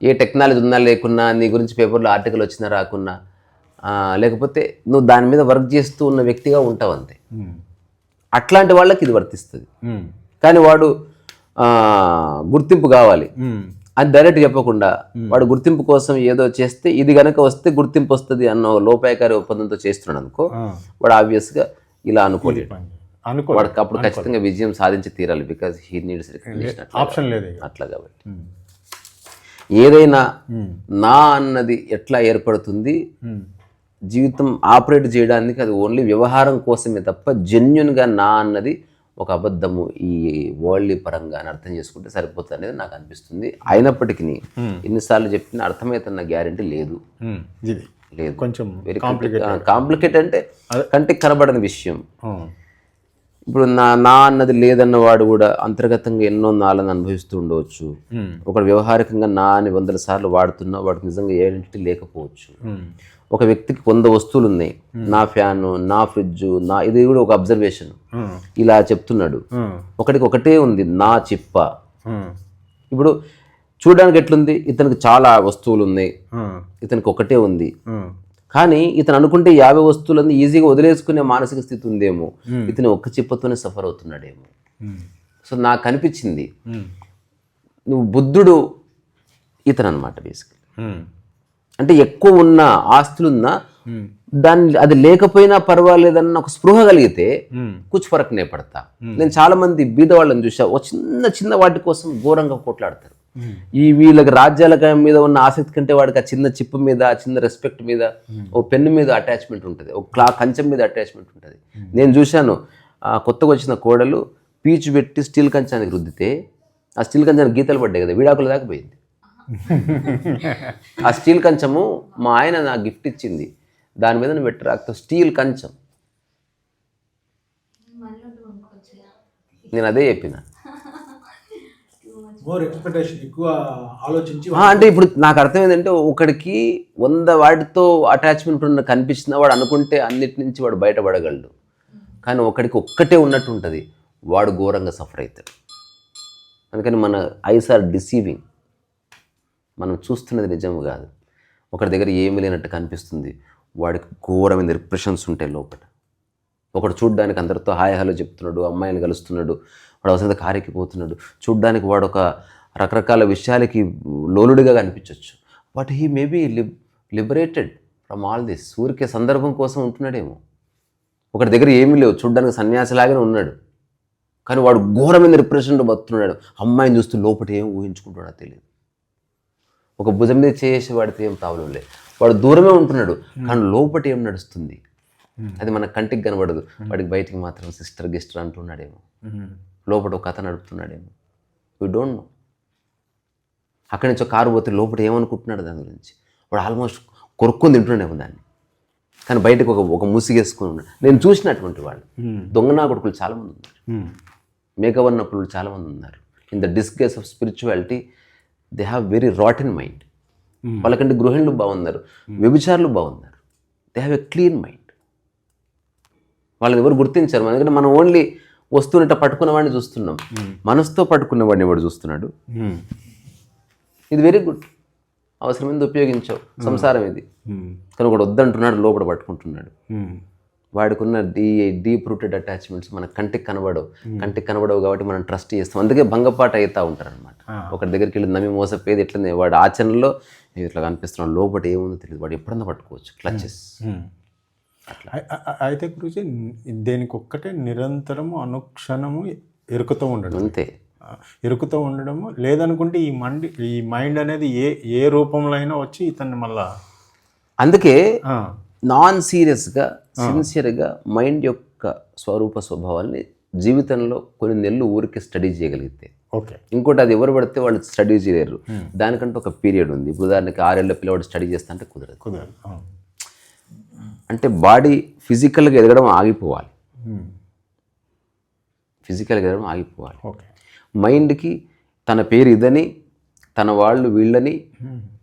A technology ఉన్నా లేకున్నా, నీ గురించి పేపర్లో ఆర్టికల్ వచ్చినా రాకున్నా, లేకపోతే నువ్వు దాని మీద వర్క్ చేస్తూ ఉన్న వ్యక్తిగా ఉంటావు అంతే. అట్లాంటి వాళ్ళకి ఇది వర్తిస్తుంది. కానీ వాడు గుర్తింపు కావాలి అది డైరెక్ట్ చెప్పకుండా, వాడు గుర్తింపు కోసం ఏదో చేస్తే ఇది కనుక వస్తే గుర్తింపు వస్తుంది అన్న లోపాయకారి ఒప్పందంతో చేస్తున్నాడు అనుకో, వాడు ఆబ్వియస్గా ఇలా అనుకోలేడు. వాడికి అప్పుడు ఖచ్చితంగా విజయం సాధించి తీరాలి. Because he needs recognition, option లేదు అట్లా. కాబట్టి ఏదైనా నా అన్నది ఎట్లా ఏర్పడుతుంది, జీవితం ఆపరేట్ చేయడానికి అది ఓన్లీ వ్యవహారం కోసమే తప్ప జెన్యున్గా నా అన్నది ఒక అబద్ధము ఈ వరల్డ్ పరంగా అని అర్థం చేసుకుంటే సరిపోతుంది అనేది నాకు అనిపిస్తుంది. అయినప్పటికీ ఎన్నిసార్లు చెప్పినా అర్థమవుతున్న గ్యారెంటీ లేదు. లేదు, కొంచెం వెరీ కాంప్లికేట్. అంటే కంటికి కనబడని విషయం. ఇప్పుడు నా అన్నది లేదన్న వాడు కూడా అంతర్గతంగా ఎన్నో నాలను అనుభవిస్తూ ఉండవచ్చు. ఒకడు వ్యవహారికంగా నా అని 100 సార్లు వాడుతున్నా వాడికి నిజంగా ఐడెంటిటీ లేకపోవచ్చు. ఒక వ్యక్తికి 100 వస్తువులు ఉన్నాయి, నా ఫ్యాను, నా ఫ్రిడ్జ్, ఇది కూడా ఒక అబ్జర్వేషన్. ఇలా చెప్తున్నాడు. ఒకటికి ఒకటే ఉంది, నా చిప్ప. ఇప్పుడు చూడడానికి ఎట్లుంది, ఇతనికి చాలా వస్తువులు ఉన్నాయి, ఇతనికి ఒకటే ఉంది. కానీ ఇతను అనుకుంటే 50 వస్తువులన్నీ ఈజీగా వదిలేసుకునే మానసిక స్థితి ఉందేమో, ఇతను ఒక్క చిప్పతోనే సఫర్ అవుతున్నాడేమో. సో నాకు అనిపించింది, నువ్వు బుద్ధుడు ఇతను అనమాట బేసిక్. అంటే ఎక్కువ ఉన్న ఆస్తులున్నా అది లేకపోయినా పర్వాలేదన్న ఒక స్పృహ కలిగితే కుచ్ ఫరక్ నే పడతా. నేను చాలా మంది బీద వాళ్ళని చూసా, ఓ చిన్న చిన్న వాటి కోసం ఘోరంగా కొట్లాడతారు. వీళ్ళకి రాజ్యాల మీద ఉన్న ఆసక్తి కంటే వాడికి ఆ చిన్న చిప్పు మీద, ఆ చిన్న రెస్పెక్ట్ మీద, ఓ పెన్ను మీద అటాచ్మెంట్ ఉంటుంది, ఒక కంచెం మీద అటాచ్మెంట్ ఉంటుంది. నేను చూశాను, కొత్తగా వచ్చిన కోడలు పీచు పెట్టి స్టీల్ కంచానికి రుద్దితే ఆ స్టీల్ కంచానికి గీతలు పడ్డాయి కదా, విడాకులు దాకా పోయింది. ఆ స్టీల్ కంచము మా ఆయన నాకు గిఫ్ట్ ఇచ్చింది, దాని మీద నువ్వు పెట్టరాక స్టీల్ కంచం. నేను అదే చెప్పిన. అంటే ఇప్పుడు నాకు అర్థం ఏంటంటే, ఒకడికి 100 వాటితో అటాచ్మెంట్ ఉన్న కనిపిస్తున్న వాడు అనుకుంటే అన్నిటి నుంచి వాడు బయటపడగలడు. కానీ ఒకడికి ఒక్కటే ఉన్నట్టు ఉంటుంది, వాడు ఘోరంగా సఫర్ అవుతాడు. అందుకని మన ఐస్ ఆర్ డిసీవింగ్. మనం చూస్తున్నది నిజం కాదు. ఒకటి దగ్గర ఏమీ లేనట్టు కనిపిస్తుంది, వాడికి ఘోరమైన రిప్రెషన్స్ ఉంటాయి లోపల. ఒకడు చూడ్డానికి అందరితో హాయ్ హలో చెప్తున్నాడు, అమ్మాయిని కలుస్తున్నాడు, వాడు అవసరం కారెక్కిపోతున్నాడు, చూడ్డానికి వాడు ఒక రకరకాల విషయాలకి లోలుడిగా కనిపించవచ్చు. But he maybe liberated from all this. ఊరికే సందర్భం కోసం ఉంటున్నాడేమో. ఒకటి దగ్గర ఏమీ లేవు, చూడ్డానికి సన్యాసిలాగానే ఉన్నాడు, కానీ వాడు ఘోరమైన రిప్రెషన్లో బతున్నాడు. అమ్మాయిని చూస్తూ లోపల ఏం ఊహించుకుంటాడో తెలియదు. ఒక భుజం మీద చేసే వాడితే ఏం ప్రాబ్లం లేదు, వాడు దూరమే ఉంటున్నాడు, కానీ లోపల ఏం నడుస్తుంది అది మన కంటికి కనబడదు. వాడికి బయటికి మాత్రం సిస్టర్ గిస్టర్ అంటున్నాడేమో, లోపల ఒక కథ నడుపుతున్నాడేమో, వీ డోంట్ నో. అక్కడి నుంచి కారు పోతే లోపల ఏమనుకుంటున్నాడు దాని గురించి. వాడు ఆల్మోస్ట్ కొరుక్కొని తింటున్నాడేమో దాన్ని, కానీ బయటకు ఒక ముసిగేసుకొని ఉన్నాడు. నేను చూసినటువంటి వాళ్ళు దొంగనా కొడుకులు చాలామంది ఉన్నారు, మేకవన్న పుల్లు చాలామంది ఉన్నారు. In the disguise of spirituality they have very rotten mind. వాళ్ళకంటే గృహిణులు బాగున్నారు, వ్యభిచారులు బాగున్నారు. They have a clean mind. వాళ్ళని ఎవరు గుర్తించారు. మన దగ్గర మనం ఓన్లీ వస్తున్నట్టు పట్టుకున్న వాడిని చూస్తున్నాం, మనసుతో పట్టుకున్న వాడిని ఎవడు చూస్తున్నాడు. ఇది వెరీ గుడ్, అవసరమైంది ఉపయోగించావు, సంసారం ఇది. కానీ ఒకడు వద్దంటున్నాడు, లోపల పట్టుకుంటున్నాడు. వాడికి ఉన్న డీప్ రూటెడ్ అటాచ్మెంట్స్ మన కంటికి కనబడవు కాబట్టి మనం ట్రస్ట్ చేస్తాం. అందుకే భంగపాటు అవుతూ ఉంటారు అనమాట. ఒకటి దగ్గరికి వెళ్ళి నమ్మి మోసపోయేది ఎట్లనే, వాడు ఆచరణలో ఇట్లా కనిపిస్తున్నాడు, లోపల ఏముందో తెలియదు, వాడు ఎప్పుడన్నా పట్టుకోవచ్చు క్లచెస్. అయితే గురించి దేనికి ఒక్కటే నిరంతరము అనుక్షణము ఎరుకుతూ ఉండడం, అంతే. ఎరుకుతూ ఉండడము లేదనుకుంటే ఈ మైండ్ అనేది ఏ రూపంలో అయినా వచ్చి ఇతన్ని మళ్ళా. అందుకే నాన్ సీరియస్గా సిన్సియర్గా మైండ్ యొక్క స్వరూప స్వభావాల్ని జీవితంలో కొన్ని నెలలు ఊరికి స్టడీ చేయగలిగితే ఓకే. ఇంకోటి అది ఎవరు పడితే వాళ్ళు స్టడీ చేయలేరు, దానికంటే ఒక పీరియడ్ ఉంది. ఇప్పుడు ఉదాహరణకి 6 ఏళ్ల పిల్లవాడు స్టడీ చేస్తా అంటే కుదరదు. అంటే బాడీ ఫిజికల్గా ఎదగడం ఆగిపోవాలి, ఓకే. మైండ్కి తన పేరు ఇదని, తన వాళ్ళు వీళ్ళని,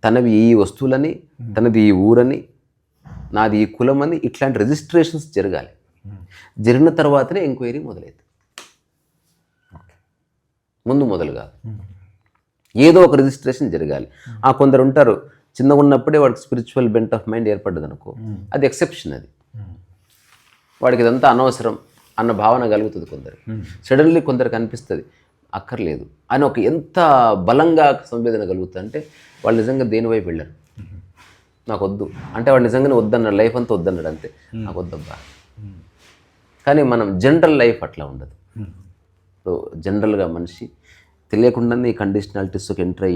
తనవి ఈ వస్తువులని, తనది ఈ ఊరని, నాది ఈ కులం అని, ఇట్లాంటి రిజిస్ట్రేషన్స్ జరగాలి. జరిగిన తర్వాతనే ఎంక్వైరీ మొదలవుతుంది, ముందు మొదలు కాదు. ఏదో ఒక రిజిస్ట్రేషన్ జరగాలి. కొందరు ఉంటారు, చిన్నగా ఉన్నప్పుడే వాడికి స్పిరిచువల్ బెంట్ ఆఫ్ మైండ్ ఏర్పడ్డది అనుకో, అది ఎక్సెప్షన్. అది వాడికి ఇదంతా అనవసరం అన్న భావన కలుగుతుంది కొందరు. సడన్లీ కొందరికి అనిపిస్తుంది అక్కర్లేదు అని. ఒక ఎంత బలంగా సంవేదన కలుగుతుంది అంటే వాళ్ళు నిజంగా దేనివైపు వెళ్ళారు, నాకు వద్దు అంటే వాడు నిజంగానే వద్దన్నాడు, లైఫ్ అంతా వద్దన్నాడు, అంతే, నాకు వద్దబ్బా. కానీ మనం జనరల్ లైఫ్ అట్లా ఉండదు. సో జనరల్గా మనిషి తెలియకుండానే ఈ కండిషనాలిటీస్కి ఎంటర్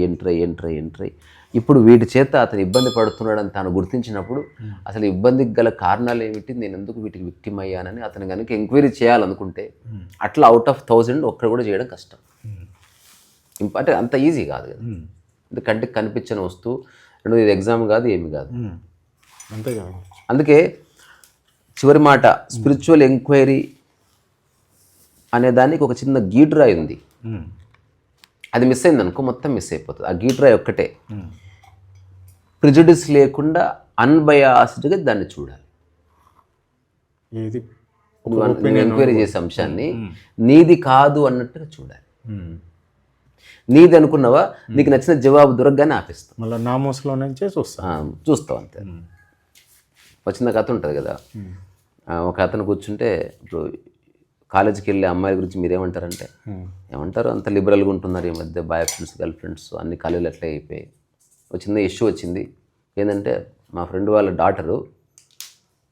అయ్యి ఇప్పుడు వీటి చేత అతను ఇబ్బంది పడుతున్నాడని తాను గుర్తించినప్పుడు అసలు ఇబ్బందికి గల కారణాలు ఏమిటి, నేను ఎందుకు వీటికి విక్టిమ్ అయ్యానని అతను కనుక ఎంక్వైరీ చేయాలనుకుంటే అట్లా అవుట్ ఆఫ్ 1000 ఒక్కడు కూడా చేయడం కష్టం. అంటే అంత ఈజీ కాదు కదా. అంటే కంటికి కనిపించని వస్తువు, రెండోది ఇది ఎగ్జామ్ కాదు, ఏమి కాదు, అంతే కదా. అందుకే చివరి మాట, స్పిరిచువల్ ఎంక్వైరీ అనే దానికి ఒక చిన్న గీటురాయి ఉంది. అది మిస్ అయింది అనుకో, మొత్తం మిస్ అయిపోతుంది. ఆ గీటురాయి ఒక్కటే. ప్రిజుడిస్ లేకుండా అన్బయాస్డ్గా దాన్ని చూడాలి. ఎంక్వైరీ చేసే అంశాన్ని నీది కాదు అన్నట్టుగా చూడాలి. నీది అనుకున్నావా, నీకు నచ్చిన జవాబు దొరకగానే ఆపేస్తాం, మళ్ళీ నా మోసలో నుంచే చూస్తావు అంతే. వచ్చిన కథ ఉంటుంది కదా, ఒక అతను కూర్చుంటే, ఇప్పుడు కాలేజీకి వెళ్ళే అమ్మాయిల గురించి మీరేమంటారంటే, ఏమంటారు, అంత లిబరల్గా ఉంటున్నారు ఈ మధ్య, బాయ్ ఫ్రెండ్స్ గర్ల్ ఫ్రెండ్స్ అన్ని కాలేజీలు అట్లా అయిపోయాయి. ఒక చిన్న ఇష్యూ వచ్చింది. ఏంటంటే మా ఫ్రెండ్ వాళ్ళ డాటరు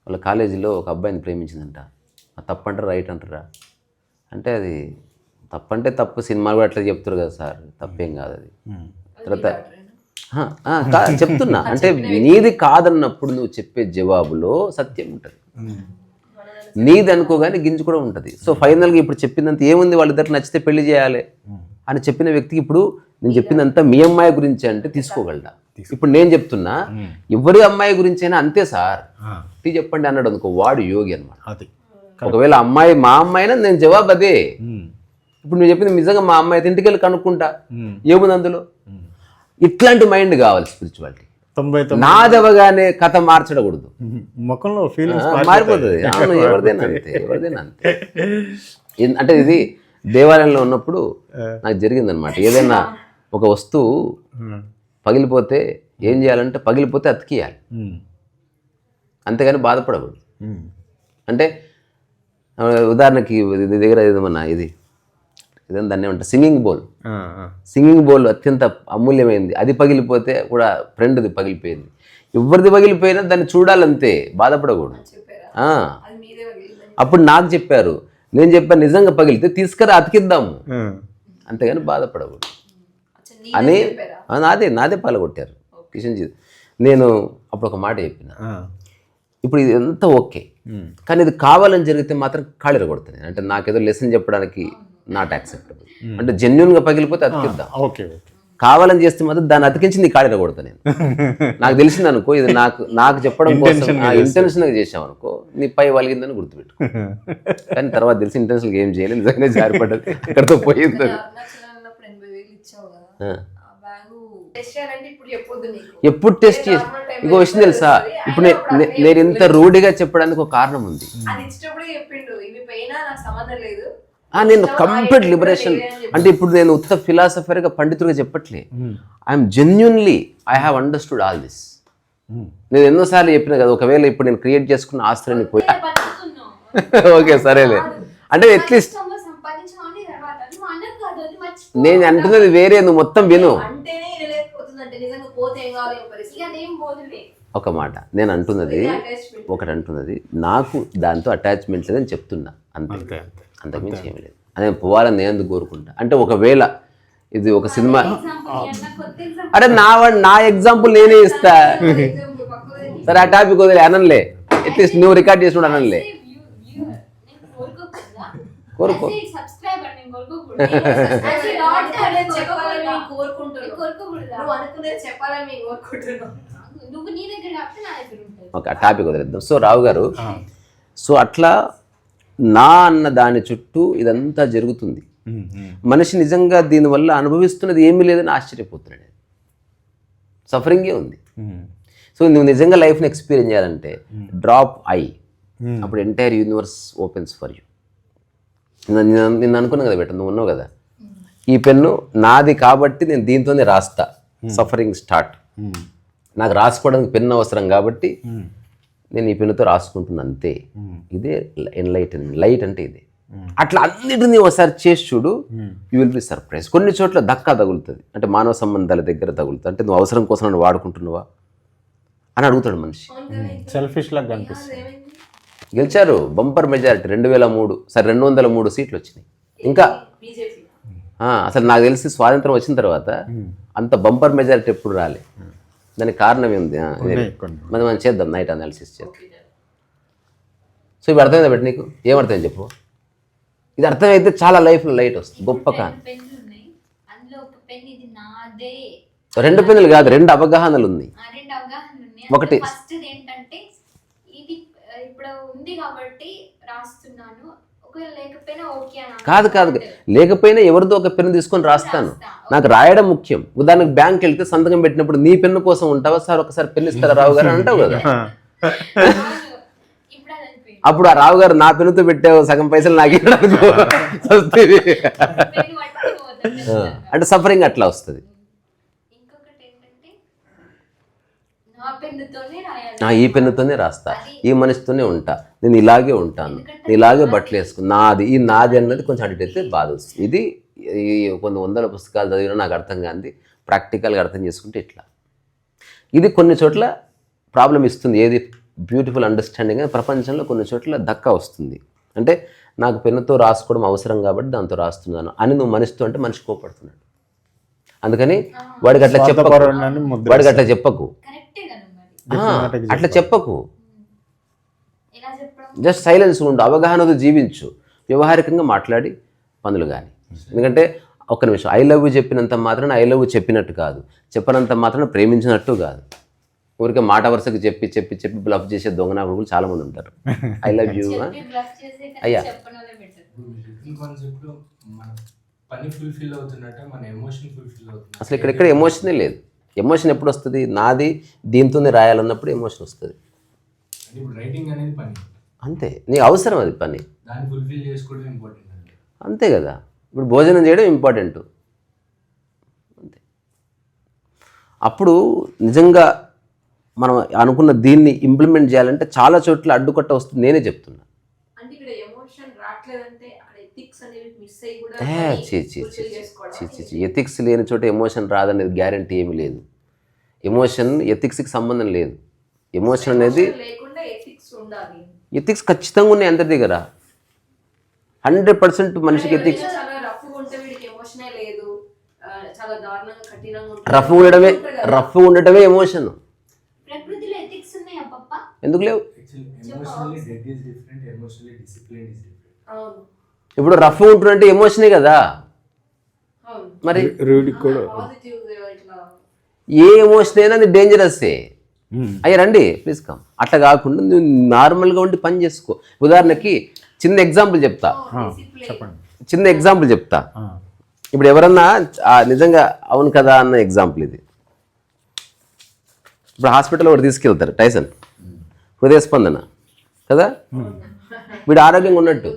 వాళ్ళ కాలేజీలో ఒక అబ్బాయిని ప్రేమించిందంట. తప్పంటారా రైట్ అంటారా అంటే అది తప్పంటే తప్పు, సినిమాలు కూడా అట్లా చెప్తారు కదా సార్, తప్పేం కాదు అది. తర్వాత చెప్తున్నా అంటే నీది కాదన్నప్పుడు నువ్వు చెప్పే జవాబులో సత్యం ఉంటుంది, నీది అనుకోగానే గింజు కూడా ఉంటుంది. సో ఫైనల్గా ఇప్పుడు చెప్పిందంత ఏముంది, వాళ్ళిద్దరికి నచ్చితే పెళ్లి చేయాలి అని చెప్పిన వ్యక్తికి ఇప్పుడు నేను చెప్పిందంతా మీ అమ్మాయి గురించి అంటే తీసుకోగలడా? ఇప్పుడు నేను చెప్తున్నా ఎవరి అమ్మాయి గురించి అయినా అంతే సార్ టీ చెప్పండి అన్నాడు అనుకో, వాడు యోగి అనమాట. ఒకవేళ అమ్మాయి మా అమ్మాయి అయినా నేను జవాబు అదే. ఇప్పుడు నువ్వు చెప్పింది నిజంగా మా అమ్మాయి అయితే ఇంటికి వెళ్ళి కనుక్కుంటా, ఏముంది అందులో. ఇట్లాంటి మైండ్ కావాలి స్పిరిచువాలిటీ. నాదవగానే కథ మార్చడకూడదు, ముఖంలో ఫీలింగ్స్ మారిపోతుంది. అవును, ఎవరిదైనా అంతే, ఎవరిదైనా అంతే. అంటే ఇది దేవాలయంలో ఉన్నప్పుడు నాకు జరిగిందనమాట. ఏదైనా ఒక వస్తువు పగిలిపోతే ఏం చేయాలంటే పగిలిపోతే అతికియాలి, అంతేగాని బాధపడకూడదు. అంటే ఉదాహరణకి దగ్గర ఏదమన్నా ఇదేం దాన్ని ఏమంటారు, సింగింగ్ బౌల్ అత్యంత అమూల్యమైంది, అది పగిలిపోతే కూడా ఫ్రెండ్ది పగిలిపోయింది. ఎవరిది పగిలిపోయినా దాన్ని చూడాలంతే, బాధపడకూడదు. అప్పుడు నాకు చెప్పారు, నేను చెప్పాను నిజంగా పగిలితే తీసుకురా అతికిద్దాము, అంతేగాని బాధపడకూడదు అని. నాదే పాల్గొట్టారు కిషన్జీ. నేను అప్పుడు ఒక మాట చెప్పిన, ఇప్పుడు ఇది ఎంత ఓకే, కానీ ఇది కావాలని జరిగితే మాత్రం కాళీర కొడుతుంది. అంటే నాకేదో లెసన్ చెప్పడానికి నాట్ యాక్సెప్టబుల్. అంటే జెన్యున్గా పగిలిపోతే అతికిద్దాం, కావాలని చేస్తే మాత్రం దాన్ని అతికించి నీ కాళీర కొడతా నేను. నాకు తెలిసింది అనుకో, ఇది నాకు చెప్పడం కోసం ఇంటెన్షన్గా చేసాం అనుకో, నీ పై వలిగిందని గుర్తుపెట్టు. కానీ తర్వాత తెలిసి ఇంటెన్షన్గా ఏం చేయలేదు, నిజంగానే జారిపడ్డది, అక్కడితో పోయింది. ఎప్పుడు టెస్ట్ చేసి ఇంకో విషయం తెలుసా, ఇప్పుడు నేను ఇంత రూఢిగా చెప్పడానికి ఒక కారణం ఉంది. నేను కంప్లీట్ లిబరేషన్ అంటే ఇప్పుడు నేను ఉత్త ఫిలాసఫర్గా పండితుడిగా చెప్పట్లే, I'm genuinely I have understood all this. నేను ఎన్నోసార్లు చెప్పిన కదా, ఒకవేళ ఇప్పుడు నేను క్రియేట్ చేసుకున్న ఆస్తులని పోయి ఓకే సరేలే అంటే అట్లీస్ట్ నేను అంటున్నది వేరే, నువ్వు మొత్తం విను. ఒక మాట నేను అంటున్నది ఒకటి అంటున్నది, నాకు దాంతో అటాచ్మెంట్ లేదని చెప్తున్నా, అంతే, అంతకుమించి ఏమి లేదు. నేను పోవాలని నేను ఎందుకు కోరుకుంటా అంటే, ఒకవేళ ఇది ఒక సినిమా, అరే నా ఎగ్జాంపుల్ నేనే ఇస్తా సరే, ఆ టాపిక్ వదిలే, అనలే, అట్లీస్ట్ నువ్వు రికార్డ్ చేసుకుంటా అనలే, కోరుకో. ఓకే, ఆ టాపిక్ వదిలేద్దాం. సో రావు గారు, సో అట్లా నా అన్న దాని చుట్టూ ఇదంతా జరుగుతుంది. మనిషి నిజంగా దీనివల్ల అనుభవిస్తున్నది ఏమీ లేదని ఆశ్చర్యపోతున్నాడు, సఫరింగే ఉంది. సో నువ్వు నిజంగా లైఫ్ని ఎక్స్పీరియన్స్ చేయాలంటే డ్రాప్ అప్పుడు entire universe opens for you. నిన్ను అనుకున్నా కదా బెటర్, నువ్వు ఉన్నావు కదా, ఈ పెన్ను నాది కాబట్టి నేను దీంతోనే రాస్తా, సఫరింగ్ స్టార్ట్. నాకు రాసుకోవడానికి పెన్ను అవసరం కాబట్టి నేను ఈ పెన్నుతో రాసుకుంటున్నా, అంతే. ఇదే ఎన్లైటన్మెంట్, లైట్ అంటే ఇదే. అట్లా అన్నిటినీ ఒకసారి చేసి చూడు, యూ విల్ బి సర్ప్రైజ్. కొన్ని చోట్ల దక్కా తగులుతుంది, అంటే మానవ సంబంధాల దగ్గర తగులుతుంది. అంటే నువ్వు అవసరం కోసం నన్ను వాడుకుంటున్నావా అని అడుగుతాడు మనిషి. సెల్ఫిష్ లాగా కనిపిస్తుంది. గెలిచారు బంపర్ మెజారిటీ 2003, సరే 203 సీట్లు వచ్చినాయి. ఇంకా అసలు నాకు తెలిసి స్వాతంత్రం వచ్చిన తర్వాత అంత బంపర్ మెజారిటీ ఎప్పుడు రాలే. దానికి కారణం ఏంది, మనం చేద్దాం, నైట్ అనాలిసిస్ చేద్దాం. సో ఇప్పుడు అర్థమైందా బట్టి నీకు ఏమర్థమైంది చెప్పు. ఇది అర్థమైతే చాలా లైఫ్లో లైట్ వస్తుంది, గొప్ప కాదు. 2 పెన్నులు కాదు, 2 అవగాహనలు ఉన్నాయి. ఒకటి కాదు లేకపోయినా ఎవరిదో ఒక పెన్ను తీసుకొని రాస్తాను, నాకు రాయడం ముఖ్యం. ఉదాహరణకు బ్యాంక్ వెళ్తే సంతకం పెట్టినప్పుడు నీ పెన్ను కోసం ఉంటావా, సార్ ఒకసారి పెన్ను ఇస్తారా రావు గారు అంటావు కదా. అప్పుడు ఆ రావు గారు నా పెన్నుతో పెట్టావు, సగం పైసలు నాకే వస్తుంది. అంటే సఫరింగ్ అట్లా వస్తుంది. ఈ పెన్నుతోనే రాస్తా, ఈ మనిషితోనే ఉంటా, నేను ఇలాగే ఉంటాను, నేను ఇలాగే బట్టలు వేసుకుని నాది, ఈ నాది అన్నది కొంచెం అడిట్ అయితే బాధ వస్తుంది. ఇది కొన్ని 100 పుస్తకాలు చదివినా నాకు అర్థం కాదు, ప్రాక్టికల్గా అర్థం చేసుకుంటే ఇట్లా. ఇది కొన్ని చోట్ల ప్రాబ్లం ఇస్తుంది. ఏది బ్యూటిఫుల్ అండర్స్టాండింగ్ అని ప్రపంచంలో కొన్ని చోట్ల దక్కా వస్తుంది. అంటే నాకు పెన్నుతో రాసుకోవడం అవసరం కాబట్టి దాంతో రాస్తున్నాను అని నువ్వు మనిషితో అంటే మనిషి కోపడుతున్నాడు. అందుకని వాడికి అట్లా చెప్పకు, వాడికి అట్లా చెప్పకు, అట్లా చెప్పకు. జస్ట్ సైలెన్స్ ఉండు, అవగాహనతో జీవించు, వ్యవహారికంగా మాట్లాడి పనులు కానీ. ఎందుకంటే ఒక్క నిమిషం, ఐ లవ్ యూ చెప్పినంత మాత్రాన ఐ లవ్ యూ చెప్పినట్టు కాదు, చెప్పనంత మాత్రాన ప్రేమించినట్టు కాదు. ఊరికే మాట వరుసకు చెప్పి చెప్పి చెప్పి బ్లఫ్ చేసే దొంగనా కొడుకులు చాలా మంది ఉంటారు. ఐ లవ్ యూ అయ్యా, అసలు ఇక్కడెక్కడ ఎమోషనే లేదు. ఎమోషన్ ఎప్పుడు వస్తుంది? నాది దీంతోనే రాయాలన్నప్పుడు ఎమోషన్ వస్తుంది. అంతే, నీకు అవసరం అది పని, అంతే కదా. ఇప్పుడు భోజనం చేయడం ఇంపార్టెంట్, అంతే. అప్పుడు నిజంగా మనం అనుకున్న దీన్ని ఇంప్లిమెంట్ చేయాలంటే చాలా చోట్ల అడ్డుకట్ట వస్తుంది. నేనే చెప్తున్నా. ఎథిక్స్ లేని చోట ఎమోషన్ రాదనేది గ్యారంటీ ఏమీ లేదు. ఎమోషన్ ఎథిక్స్కి సంబంధం లేదు. ఎమోషన్ అనేది ఎథిక్స్ ఖచ్చితంగా ఉన్నాయి అందరి దగ్గర. 100% మనిషికి ఎథిక్స్. రఫ్ ఉండటమే ఎమోషన్. ఎందుకు లేవు? ఇప్పుడు రఫ్ ఉంటుందంటే ఎమోషనే కదా. మరి ఏ ఎమోషన్ అయినా అది డేంజరస్సే. అయ్యా రండి ప్లీజ్ కమ్. అట్లా కాకుండా నువ్వు నార్మల్గా ఉండి పని చేసుకో. ఉదాహరణకి చిన్న ఎగ్జాంపుల్ చెప్తా, ఇప్పుడు ఎవరన్నా నిజంగా అవును కదా అన్న ఎగ్జాంపుల్ ఇది. ఇప్పుడు హాస్పిటల్లో ఒకటి తీసుకెళ్తారు, టైసన్ హృదయ స్పందన కదా, వీడు ఆరోగ్యంగా ఉన్నట్టు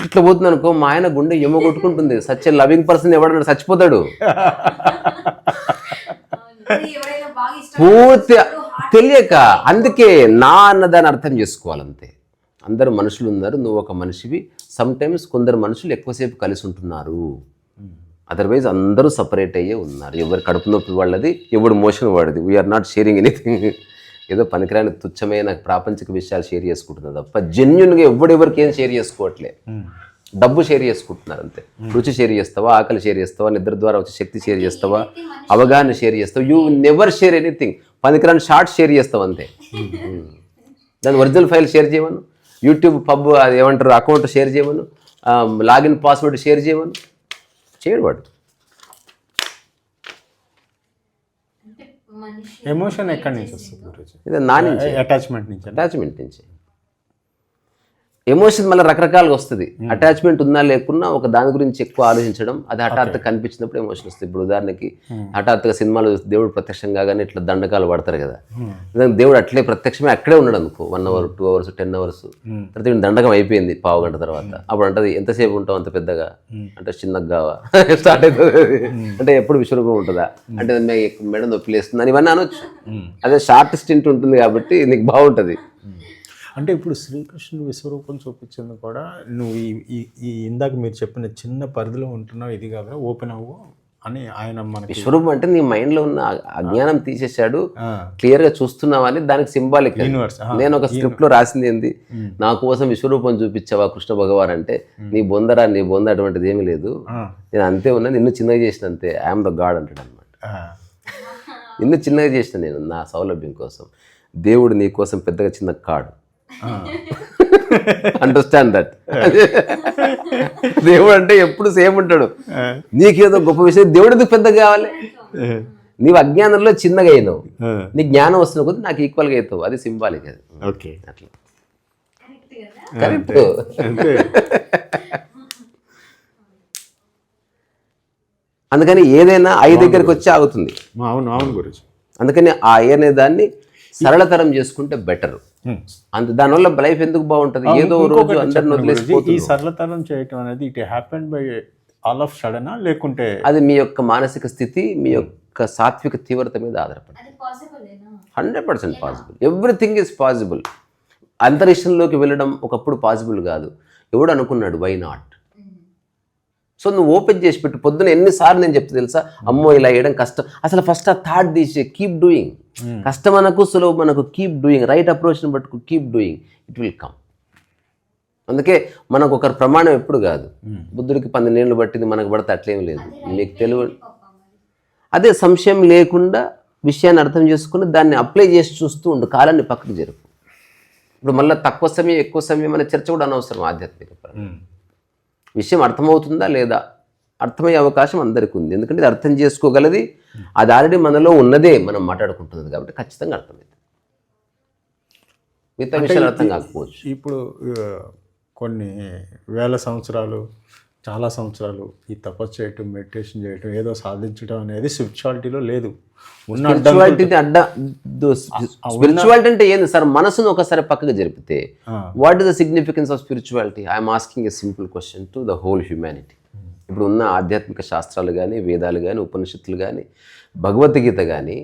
ఇట్లా పోతుంది అనుకో, మా ఆయన గుండె ఎమ్మ కొట్టుకుంటుంది. సచ్ ఏ లవింగ్ పర్సన్ ఎవడన్నా చచ్చిపోతాడు. పూర్తి తెలియక. అందుకే నా అన్నదాన్ని అర్థం చేసుకోవాలంతే. అందరు మనుషులు ఉన్నారు, నువ్వు ఒక మనిషివి. సమ్ టైమ్స్ కొందరు మనుషులు ఎక్కువసేపు కలిసి ఉంటున్నారు, అదర్వైజ్ అందరూ సపరేట్ అయ్యే ఉన్నారు. ఎవరు కడుపు నొప్పి వాళ్ళది, ఎవడు మోషన్ వాడిది. We're not sharing anything. ఏదో పనికిరాని తుచ్చమైన ప్రాపంచిక విషయాలు షేర్ చేసుకుంటున్నారు తప్ప జెన్యున్గా ఎవడెవరికి ఏం షేర్ చేసుకోవట్లే. డబ్బు షేర్ చేసుకుంటున్నారు అంతే. రుచి షేర్ చేస్తావా, ఆకలి షేర్ చేస్తావా, నిద్ర ద్వారా వచ్చే శక్తి షేర్ చేస్తావా, అవగాహన షేర్ చేస్తావా? You never share anything. పనికిరాని షార్ట్ షేర్ చేస్తావు అంతే. దాని ఒరిజినల్ ఫైల్ షేర్ చేయమను, యూట్యూబ్ పబ్ అది ఏమంటారు అకౌంట్ షేర్ చేయమను, లాగిన్ పాస్వర్డ్ షేర్ చేయమను, చేయడు వాడు. ఎమోషన్ ఎక్కడి నుంచి వస్తుంది? ఇది నా నుంచి, అటాచ్మెంట్ నుంచి. ఎమోషన్ మళ్ళీ రకరకాలుగా వస్తుంది. అటాచ్మెంట్ ఉన్నా లేకున్నా ఒక దాని గురించి ఎక్కువ ఆలోచించడం, అది హఠాత్తుగా కనిపించినప్పుడు ఎమోషన్ వస్తుంది. ఇప్పుడు ఉదాహరణకి హఠాత్తుగా సినిమాలో దేవుడు ప్రత్యక్షం కాగానే ఇట్లా దండకాలు పడతారు కదా, దేవుడు అట్లే ప్రత్యక్షమే అక్కడే ఉన్నాడు అనుకో, 1 hour 2 hours 10 hours తర్వాత దండకం అయిపోయింది 15 గంట తర్వాత. అప్పుడు అంటది ఎంతసేపు ఉంటావు అంత పెద్దగా అంటే చిన్నగా స్టార్ట్ అవుతుంది. అంటే ఎప్పుడు విశ్వరూపం ఉంటుందా అంటే మేడం నొప్పి లేస్తుంది అని ఇవన్నీ అనొచ్చు. అదే షార్ట్ స్టింట్ ఉంటుంది కాబట్టి నీకు బాగుంటుంది. అంటే ఇప్పుడు శ్రీకృష్ణుడు విశ్వరూపం చూపించింది కూడా నువ్వు ఈ ఇందాక మీరు చెప్పిన చిన్న పరిధిలో ఉంటున్నావు, ఇది కాదు ఓపెన్ అవ్వు అని ఆయన మనకి. విశ్వరూపం అంటే నీ మైండ్లో ఉన్న అజ్ఞానం తీసేశాడు, క్లియర్గా చూస్తున్నావని దానికి సింబాలిక్. నేను ఒక స్క్రిప్ట్లో రాసింది ఏంది, నా కోసం విశ్వరూపం చూపించావా కృష్ణ భగవాన్ అంటే, నీ బొంద అటువంటిది ఏమీ లేదు, నేను అంతే ఉన్నా, నిన్ను చిన్నగా చేసిన అంతే, ఐఎమ్ ద గాడ్ అంటాడు అనమాట. నిన్ను చిన్నగా చేసిన నేను నా సౌలభ్యం కోసం, దేవుడు నీ కోసం పెద్దగా చిన్న కాడు. Understand that. దేవుడు అంటే ఎప్పుడు సేమ్ ఉంటాడు. నీకేదో గొప్ప విషయం, దేవుడు ఎందుకు పెద్దగా కావాలి? నీవు అజ్ఞానంలో చిన్నగా అయినావు, నీ జ్ఞానం వస్తున్న కొద్ది నాకు ఈక్వల్గా అవుతావు. అది సింబాలిక్. అది ఓకే, అట్లా కరెక్ట్. అందుకని ఏదైనా ఐ దగ్గరికి వచ్చి ఆగుతుంది. అవును గురించి. అందుకని ఆ అనే దాన్ని సరళతరం చేసుకుంటే బెటర్. దానివల్ల లైఫ్ ఎందుకు బాగుంటుంది? ఏదో రోజు అందరిని వదిలేసిపోతుంది. ఈ సరళతరం చేయటం అనేది it happen by all of సడనా, లేకుంటే అది మీ యొక్క మానసిక స్థితి, మీ యొక్క సాత్విక తీవ్రత మీద ఆధారపడి. 100% పాసిబుల్. Everything is possible. అంతరిక్షంలోకి వెళ్ళడం ఒకప్పుడు పాసిబుల్ కాదు. ఎవడు అనుకున్నాడు? Why not? సో నువ్వు ఓపెన్ చేసి పెట్టు. పొద్దున ఎన్నిసార్లు నేను చెప్తే తెలుసా, అమ్మో ఇలా వేయడం కష్టం, అసలు ఫస్ట్ ఆ థాట్ తీసి కీప్ డూయింగ్. కష్టం మనకు సులువు మనకు, కీప్ డూయింగ్, రైట్ అప్రోచ్ని పట్టుకు keep doing, it will come. అందుకే మనకు ఒకరి ప్రమాణం ఎప్పుడు కాదు. బుద్ధుడికి 12 ఏళ్ళు పట్టింది, మనకు పడితే అట్లేం లేదు. నీకు తెలివి అదే సంశయం లేకుండా విషయాన్ని అర్థం చేసుకుని దాన్ని అప్లై చేసి చూస్తూ ఉండు, కాలాన్ని పక్కకు జరుపు. ఇప్పుడు మళ్ళీ తక్కువ సమయం ఎక్కువ సమయం అనే చర్చ కూడా అనవసరం. ఆధ్యాత్మిక విషయం అర్థమవుతుందా లేదా, అర్థమయ్యే అవకాశం అందరికీ ఉంది. ఎందుకంటే ఇది అర్థం చేసుకోగలది, అది ఆల్రెడీ మనలో ఉన్నదే మనం మాట్లాడుకుంటున్నది కాబట్టి ఖచ్చితంగా అర్థమైంది. మిగతా విషయాలు అర్థం కాకపోవచ్చు. ఇప్పుడు కొన్ని వేల సంవత్సరాలు, చాలా సంవత్సరాలు ఈ తపస్సు చేయటం, మెడిటేషన్ చేయటం, ఏదో సాధించడం అనేది స్పిరిచువాలిటీలో లేదు. స్పిరిచువాలిటీ అంటే ఏంది సార్, మనసును ఒకసారి పక్కకు జరిపితే what is the significance of spirituality? I'm asking a simple question to the whole humanity. ఇప్పుడు ఉన్న ఆధ్యాత్మిక శాస్త్రాలు కానీ, వేదాలు కానీ, ఉపనిషత్తులు కానీ, భగవద్గీత కానీ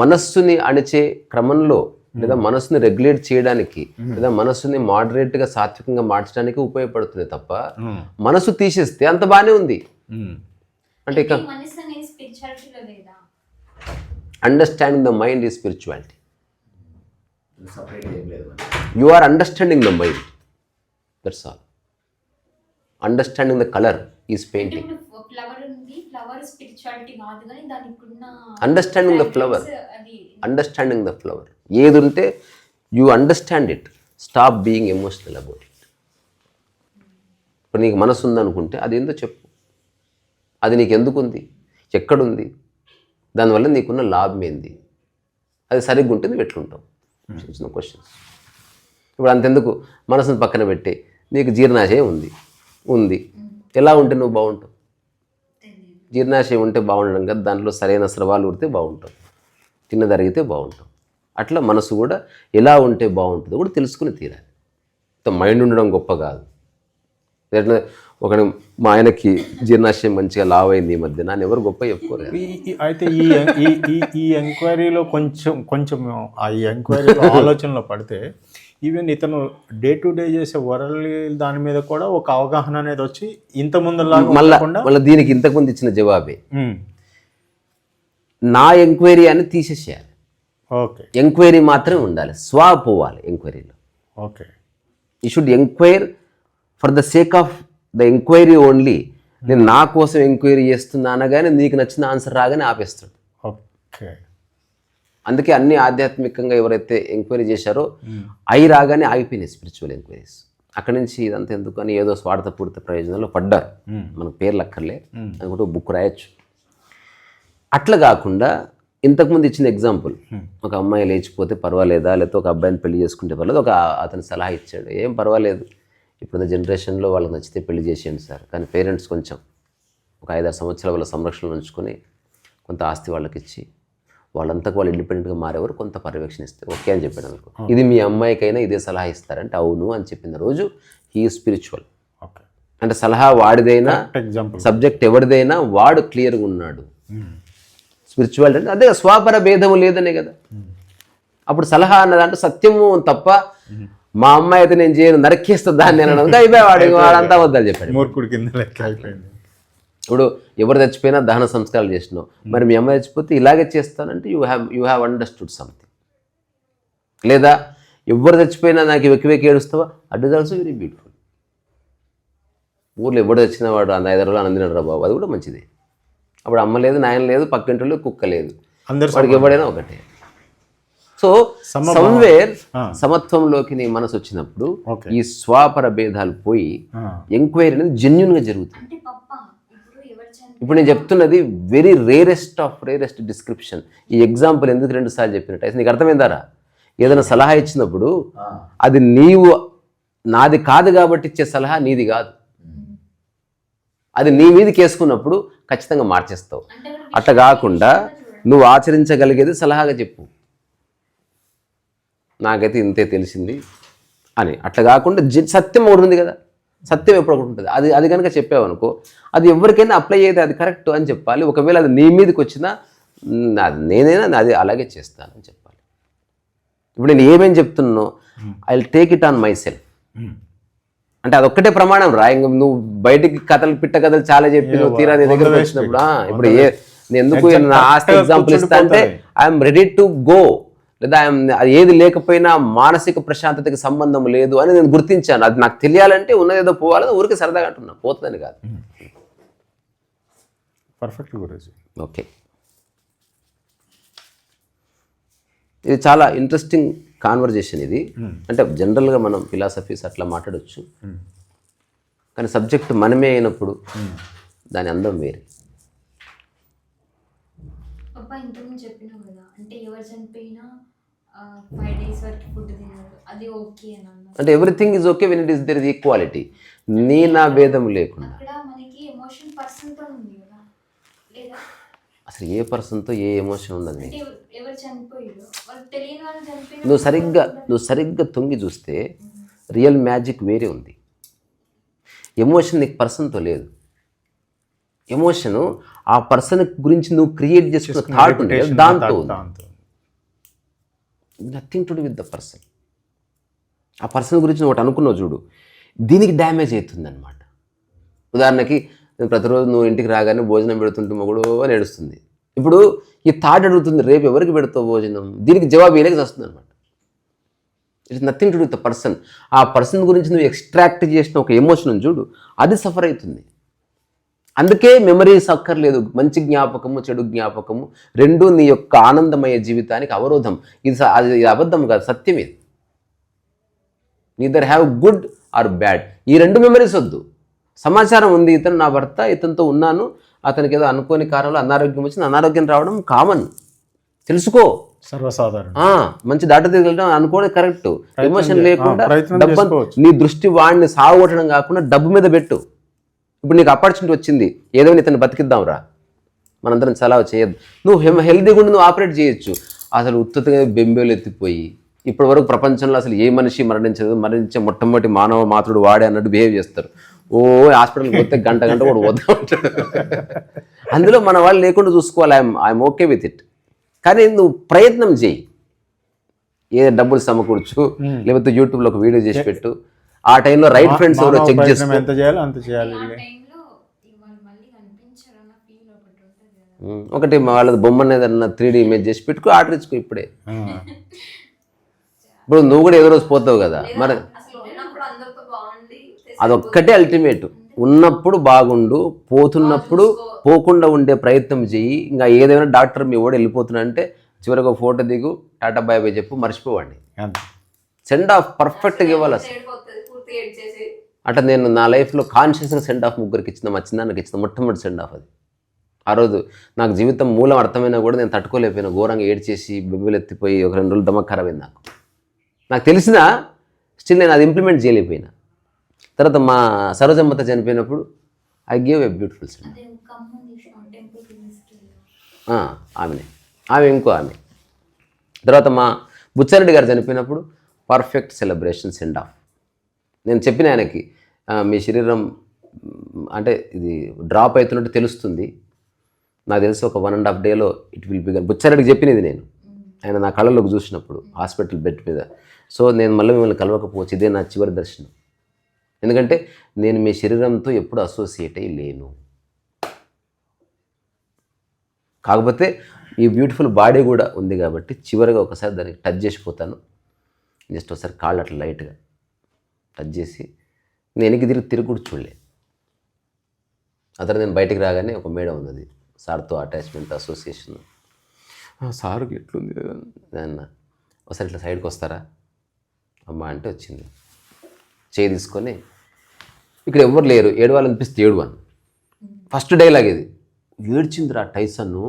మనస్సుని అణిచే క్రమంలో లేదా మనసుని రెగ్యులేట్ చేయడానికి లేదా మనసుని మోడరేట్గా సాత్వికంగా మార్చడానికి ఉపయోగపడుతుంది తప్ప మనసు తీసేస్తే అంత బాగానే ఉంది. అంటే ఇక understanding the mind is spirituality. You are understanding the mind, that's all. Understanding the colour is painting. Understanding the flower, understanding the flower ఏది ఉంటే you understand it, stop being emotional about it. ఇప్పుడు నీకు మనసు ఉందనుకుంటే అది ఏందో చెప్పు, అది నీకు ఎందుకుంది, ఎక్కడుంది, దానివల్ల నీకున్న లాభం ఏంది, అది సరిగ్గా ఉంటే నువ్వు ఎట్లుంటావు. చిన్న క్వశ్చన్స్. ఇప్పుడు అంతెందుకు మనసును పక్కన పెట్టి నీకు జీర్ణాశయం ఉంది ఎలా ఉంటే నువ్వు బాగుంటావు? జీర్ణాశయం ఉంటే బాగుండడం కదా, దాంట్లో సరైన స్రవాలు ఉడితే బాగుంటావు, తిన్నదరిగితే బాగుంటావు. అట్లా మనసు కూడా ఎలా ఉంటే బాగుంటుందో కూడా తెలుసుకుని తీరాలి. మైండ్ ఉండడం గొప్ప కాదు. ఎట్లా ఒకటి మా ఆయనకి జీర్ణాశయం మంచిగా లావ్ అయింది ఈ మధ్య, నన్ను ఎవరు గొప్ప చెప్పుకోరు. అయితే ఈ ఎంక్వైరీలో కొంచెం ఆ ఎంక్వైరీలో ఆలోచనలో పడితే ఈవెన్ ఇతను డే టు డే చేసే వరల్డ్ దాని మీద కూడా ఒక అవగాహన అనేది వచ్చి ఇంత ముందులాగా మళ్ళీ దీనికి ఇంతకుముందు ఇచ్చిన జవాబే నా ఎంక్వైరీ అని తీసేసేయాలి. ఓకే, ఎంక్వైరీ మాత్రమే ఉండాలి, స్వా పోవాలి ఎంక్వైరీలో. Okay, you should enquire for the sake of the enquiry only. నేను నా కోసం ఎంక్వైరీ చేస్తున్నా అనగానే నీకు నచ్చిన ఆన్సర్ రాగానే ఆపేస్తాడు. ఓకే, అందుకే అన్ని ఆధ్యాత్మికంగా ఎవరైతే ఎంక్వైరీ చేశారో అవి రాగానే ఆగిపోయినాయి స్పిరిచువల్ ఎంక్వైరీస్. అక్కడి నుంచి ఇదంతా ఎందుకని ఏదో స్వార్థపూరిత ప్రయోజనాల్లో పడ్డారు. మనకు పేర్లు అక్కర్లే అనుకుంటూ బుక్ రాయొచ్చు. అట్లా కాకుండా ఇంతకుముందు ఇచ్చిన ఎగ్జాంపుల్, ఒక అమ్మాయి లేచిపోతే పర్వాలేదా, లేకపోతే ఒక అబ్బాయిని పెళ్లి చేసుకుంటే పర్వాలేదు, అతను సలహా ఇచ్చాడు, ఏం పర్వాలేదు, ఇప్పుడున్న జనరేషన్లో వాళ్ళకి నచ్చితే పెళ్లి చేసేయండి సార్, కానీ పేరెంట్స్ కొంచెం ఒక 5-6 సంవత్సరాల వాళ్ళ సంరక్షణలో ఉంచుకొని కొంత ఆస్తి వాళ్ళకి ఇచ్చి వాళ్ళంతకు వాళ్ళు ఇండిపెండెంట్గా మారేవారు కొంత పర్యవేక్షణ ఇస్తే ఓకే అని చెప్పాడు అనుకో. ఇది మీ అమ్మాయికైనా ఇదే సలహా ఇస్తారంటే అవును అని చెప్పిన రోజు హీ స్పిరిచువల్. అంటే సలహా వాడిదైనా సబ్జెక్ట్ ఎవరిదైనా వాడు క్లియర్గా ఉన్నాడు. స్పిరిచువాలిటీ అంటే అదే స్వాపర భేదము లేదనే కదా. అప్పుడు సలహా అన్నదంటే సత్యము తప్ప మా అమ్మాయి అయితే నేను చేయను నరకేస్తా దాన్ని అనడం అయిపోయాడు, వాడంతా వద్దని చెప్పాడు. మూర్ఖుడి కింద లెక్క అయిపోయింది. ఇప్పుడు ఎవరు చచ్చిపోయినా దహన సంస్కారాలు చేసినావు, మరి మీ అమ్మాయి చచ్చిపోతే ఇలాగే చేస్తానంటే యూ హ్యావ్ అండర్స్టూడ్ సంథింగ్. లేదా ఎవరు చచ్చిపోయినా నాకు వెక్కి ఏడుస్తావా, it is also very beautiful. ఊర్లో ఎవడు వచ్చిన వాడు 5 రోజులు అందినాడు రా బాబు, అది కూడా మంచిదే. అప్పుడు అమ్మ లేదు, నాయన లేదు, పక్కింట్లో కుక్క లేదు, వాడికి ఎవడైనా ఒకటే. సో సమ్వేర్ సమత్వంలోకి నీ మనసు వచ్చినప్పుడు ఈ స్వాపర భేదాలు పోయి ఎంక్వైరీ అనేది జెన్యున్గా జరుగుతుంది. ఇప్పుడు నేను చెప్తున్నది వెరీ రేరెస్ట్ డిస్క్రిప్షన్. ఈ ఎగ్జాంపుల్ ఎందుకు 2 సార్లు చెప్పినట్టు నీకు అర్థమైందారా? ఏదైనా సలహా ఇచ్చినప్పుడు అది నీవు నాది కాదు కాబట్టి ఇచ్చే సలహా నీది కాదు, అది నీ మీదకి వేసుకున్నప్పుడు ఖచ్చితంగా మార్చేస్తావు. అట్లా కాకుండా నువ్వు ఆచరించగలిగేది సలహాగా చెప్పు, నాకైతే ఇంతే తెలిసింది అని. అట్లా కాకుండా సత్యం ఒకటి ఉంది కదా, సత్యం ఎప్పుడు ఒకటి ఉంటుంది, అది కనుక చెప్పావనుకో అది ఎవరికైనా అప్లై అయ్యేది, అది కరెక్ట్ అని చెప్పాలి. ఒకవేళ అది నీ మీదకి వచ్చినా నేనైనా అది అలాగే చేస్తానని చెప్పాలి. ఇప్పుడు నేను ఏమేమి చెప్తున్నానో I will take it on myself. అంటే అదొక్కటే ప్రమాణం రా. ఇంక నువ్వు బయటికి కథలు పిట్ట కథలు చాలా చెప్పి నువ్వు తీరా నీ దగ్గర వచ్చినప్పుడు ఇప్పుడు నేను ఎందుకు నా ఆస్తి ఎగ్జాంపుల్ ఇస్తా అంటే ఐఎమ్ రెడీ టు గో, లేదా అది ఏది లేకపోయినా మానసిక ప్రశాంతతకి సంబంధం లేదు అని నేను గుర్తించాను. అది నాకు తెలియాలంటే ఉన్నదేదో పోవాలని ఊరికి సరదాగా అంటున్నా, పోతుందని కాదు. పర్ఫెక్ట్ గురూజీ. ఓకే, ఇది చాలా ఇంట్రెస్టింగ్ కాన్వర్జేషన్ ఇది. అంటే జనరల్గా మనం ఫిలాసఫీస్ అట్లా మాట్లాడవచ్చు, కానీ సబ్జెక్ట్ మనమే అయినప్పుడు దాని అందం వేరే. అబ్బా ఇంతకుముందు చెప్పినావు కదా, అంటే ఎవరు చనిపోయినా 5 days వరకు ఫుడ్ తినరు, అది ఓకే అని అన్నారు. అంటే everything is okay when it is there is equality, నీ నా భేదం లేకుండా. అక్కడ మనకి ఎమోషన్ పర్సన్తో ఉంది కదా, లేదా అసలు ఏ పర్సన్తో ఏ ఎమోషన్ ఉండదు. అంటే ఎవరు చనిపోయారు, వాళ్ళు తెలియని వాళ్ళు చనిపోయిన నువ్వు సరిగ్గా తొంగి చూస్తే రియల్ మ్యాజిక్ వేరే ఉంది. ఎమోషన్ నీకు పర్సన్తో లేదు. ఎమోషను ఆ పర్సన్ గురించి నువ్వు క్రియేట్ చేసుకున్న థాట్ ఉంది కదా, దాంతో ఉంది. Nothing to do with the person. ఆ పర్సన్ గురించి నువ్వు ఒకటి అనుకున్నావు చూడు, దీనికి డ్యామేజ్ అవుతుంది అనమాట. ఉదాహరణకి ప్రతిరోజు నువ్వు ఇంటికి రాగానే భోజనం పెడుతుంటే మొగుడు అని ఏడుస్తుంది. ఇప్పుడు ఈ థాట్ అడుగుతుంది, రేపు ఎవరికి పెడతావు భోజనం, దీనికి జవాబు ఏలేక వస్తుంది అనమాట. It's nothing to do with the person. ఆ పర్సన్ గురించి నువ్వు ఎక్స్ట్రాక్ట్ చేసిన ఒక ఎమోషన్ చూడు, అది సఫర్ అవుతుంది. అందుకే మెమరీస్ అక్కర్లేదు. మంచి జ్ఞాపకము చెడు జ్ఞాపకము రెండూ నీ యొక్క ఆనందమయ జీవితానికి అవరోధం. అది అబద్ధం కాదు, సత్యం ఇది. Neither have good or bad, ఈ రెండు మెమరీస్ వద్దు. సమాచారం ఉంది, ఇతను నా భర్త, ఇతనితో ఉన్నాను, అతనికి ఏదో అనుకోని కారణంలో అనారోగ్యం వచ్చింది, అనారోగ్యం రావడం కామన్, తెలుసుకో, సర్వసాధారణ. మంచి డాక్టర్ దగ్గర వెళ్ళడం అనుకోవడం కరెక్ట్. ఎమోషన్ లేకుండా డబ్బు, నీ దృష్టి వాడిని సాగొట్టడం కాకుండా డబ్బు మీద పెట్టు. ఇప్పుడు నీకు ఆపర్చునిటీ వచ్చింది, ఏదో ఇతను బతికిద్దాం రా, మనందరం సలహా చేయొద్దు. నువ్వు హెల్తీగా ఉండి నువ్వు ఆపరేట్ చేయొచ్చు. అసలు ఉత్తుగా బెంబేలు ఎత్తిపోయి ఇప్పటి వరకు ప్రపంచంలో అసలు ఏ మనిషి మరణించలేదు, మరణించే మొట్టమొదటి మానవ మాతృడు వాడే అన్నట్టు బిహేవ్ చేస్తారు. ఓ హాస్పిటల్కి పోతే గంట కూడా పోతా ఉంటాడు. అందులో మన వాళ్ళు లేకుండా చూసుకోవాలి. I'm okay with it. కానీ నువ్వు ప్రయత్నం చేయి, ఏ డబ్బులు సమకూర్చు, లేకపోతే యూట్యూబ్లో ఒక వీడియో చేసి పెట్టు. ఆ టైంలో రైట్ ఫ్రెండ్స్ ఎవరో చెక్ చేసుకో, ఎంత చేయాలో అంత చేయాలి. ఒకటి వాళ్ళది బొమ్మను ఏదన్నా 3D ఇమేజ్ చేసి పెట్టుకో, ఆర్డర్ ఇచ్చుకో ఇప్పుడే. ఇప్పుడు నువ్వు కూడా ఏదో రోజు పోతావు కదా, మరి అదొక్కటే అల్టిమేట్. ఉన్నప్పుడు బాగుండు, పోతున్నప్పుడు పోకుండా ఉండే ప్రయత్నం చెయ్యి. ఇంకా ఏదైనా డాక్టర్ మీ ఓడి వెళ్ళిపోతున్నా అంటే చివరికి ఒక ఫోటో దిగు, టాటా బాయ్ బాయ్ చెప్పు, మర్చిపోవండి. సెండ్ ఆఫ్ పర్ఫెక్ట్గా ఇవ్వాలి అసలు. అట్లా నేను నా లైఫ్లో కాన్షియస్గా సెండ్ ఆఫ్ ముగ్గురికి ఇచ్చిన, మా చిన్నాన్నకి ఇచ్చిన మొట్టమొదటి సెండ్ ఆఫ్ అది. ఆ రోజు నాకు జీవితం మూలం అర్థమైనా కూడా నేను తట్టుకోలేకపోయినా, ఘోరంగా ఏడ్చేసి బెబ్బులు ఎత్తిపోయి ఒక 2 రోజులు దమక్ ఖరాబ్ అయింది. నాకు తెలిసినా స్టిల్ నేను అది ఇంప్లిమెంట్ చేయలేకపోయినా. తర్వాత మా సరోజమ్మత చనిపోయినప్పుడు I give a beautiful send. ఆమె ఇంకో ఆమె. తర్వాత మా బుచ్చారెడ్డి గారు చనిపోయినప్పుడు పర్ఫెక్ట్ సెలబ్రేషన్ సెండ్ ఆఫ్. నేను చెప్పిన ఆయనకి, మీ శరీరం అంటే ఇది డ్రాప్ అవుతున్నట్టు తెలుస్తుంది, నాకు తెలిసి ఒక 1.5 days ఇట్ విల్ బిగన్. బుచ్చారెడ్డికి చెప్పినది నేను, ఆయన నా కళ్ళలోకి చూసినప్పుడు హాస్పిటల్ బెడ్ మీద. సో నేను మళ్ళీ మిమ్మల్ని కలవకపోవచ్చు, ఇదే నా చివరి దర్శనం. ఎందుకంటే నేను మీ శరీరంతో ఎప్పుడు అసోసియేట్ అయ్యి లేను. కాకపోతే ఈ బ్యూటిఫుల్ బాడీ కూడా ఉంది కాబట్టి చివరిగా ఒకసారి దానికి టచ్ చేసిపోతాను. జస్ట్ ఒకసారి కాళ్ళు అట్లా లైట్గా టచ్ చేసి నేను తిరిగి కూడా చూడలే. అతను నేను బయటికి రాగానే ఒక మేడం ఉన్నది, సార్తో అటాచ్మెంట్ అసోసియేషన్. సార్కి ఎట్లుంది అన్న, ఒకసారి ఇట్లా సైడ్కి వస్తారా అమ్మా అంటే వచ్చింది. చేయి తీసుకొని, ఇక్కడ ఎవరు లేరు, ఏడవాలనిపిస్తే ఏడువాను. ఫస్ట్ డైలాగ్ ఇది. ఏడ్చిందిరా టైసన్ను,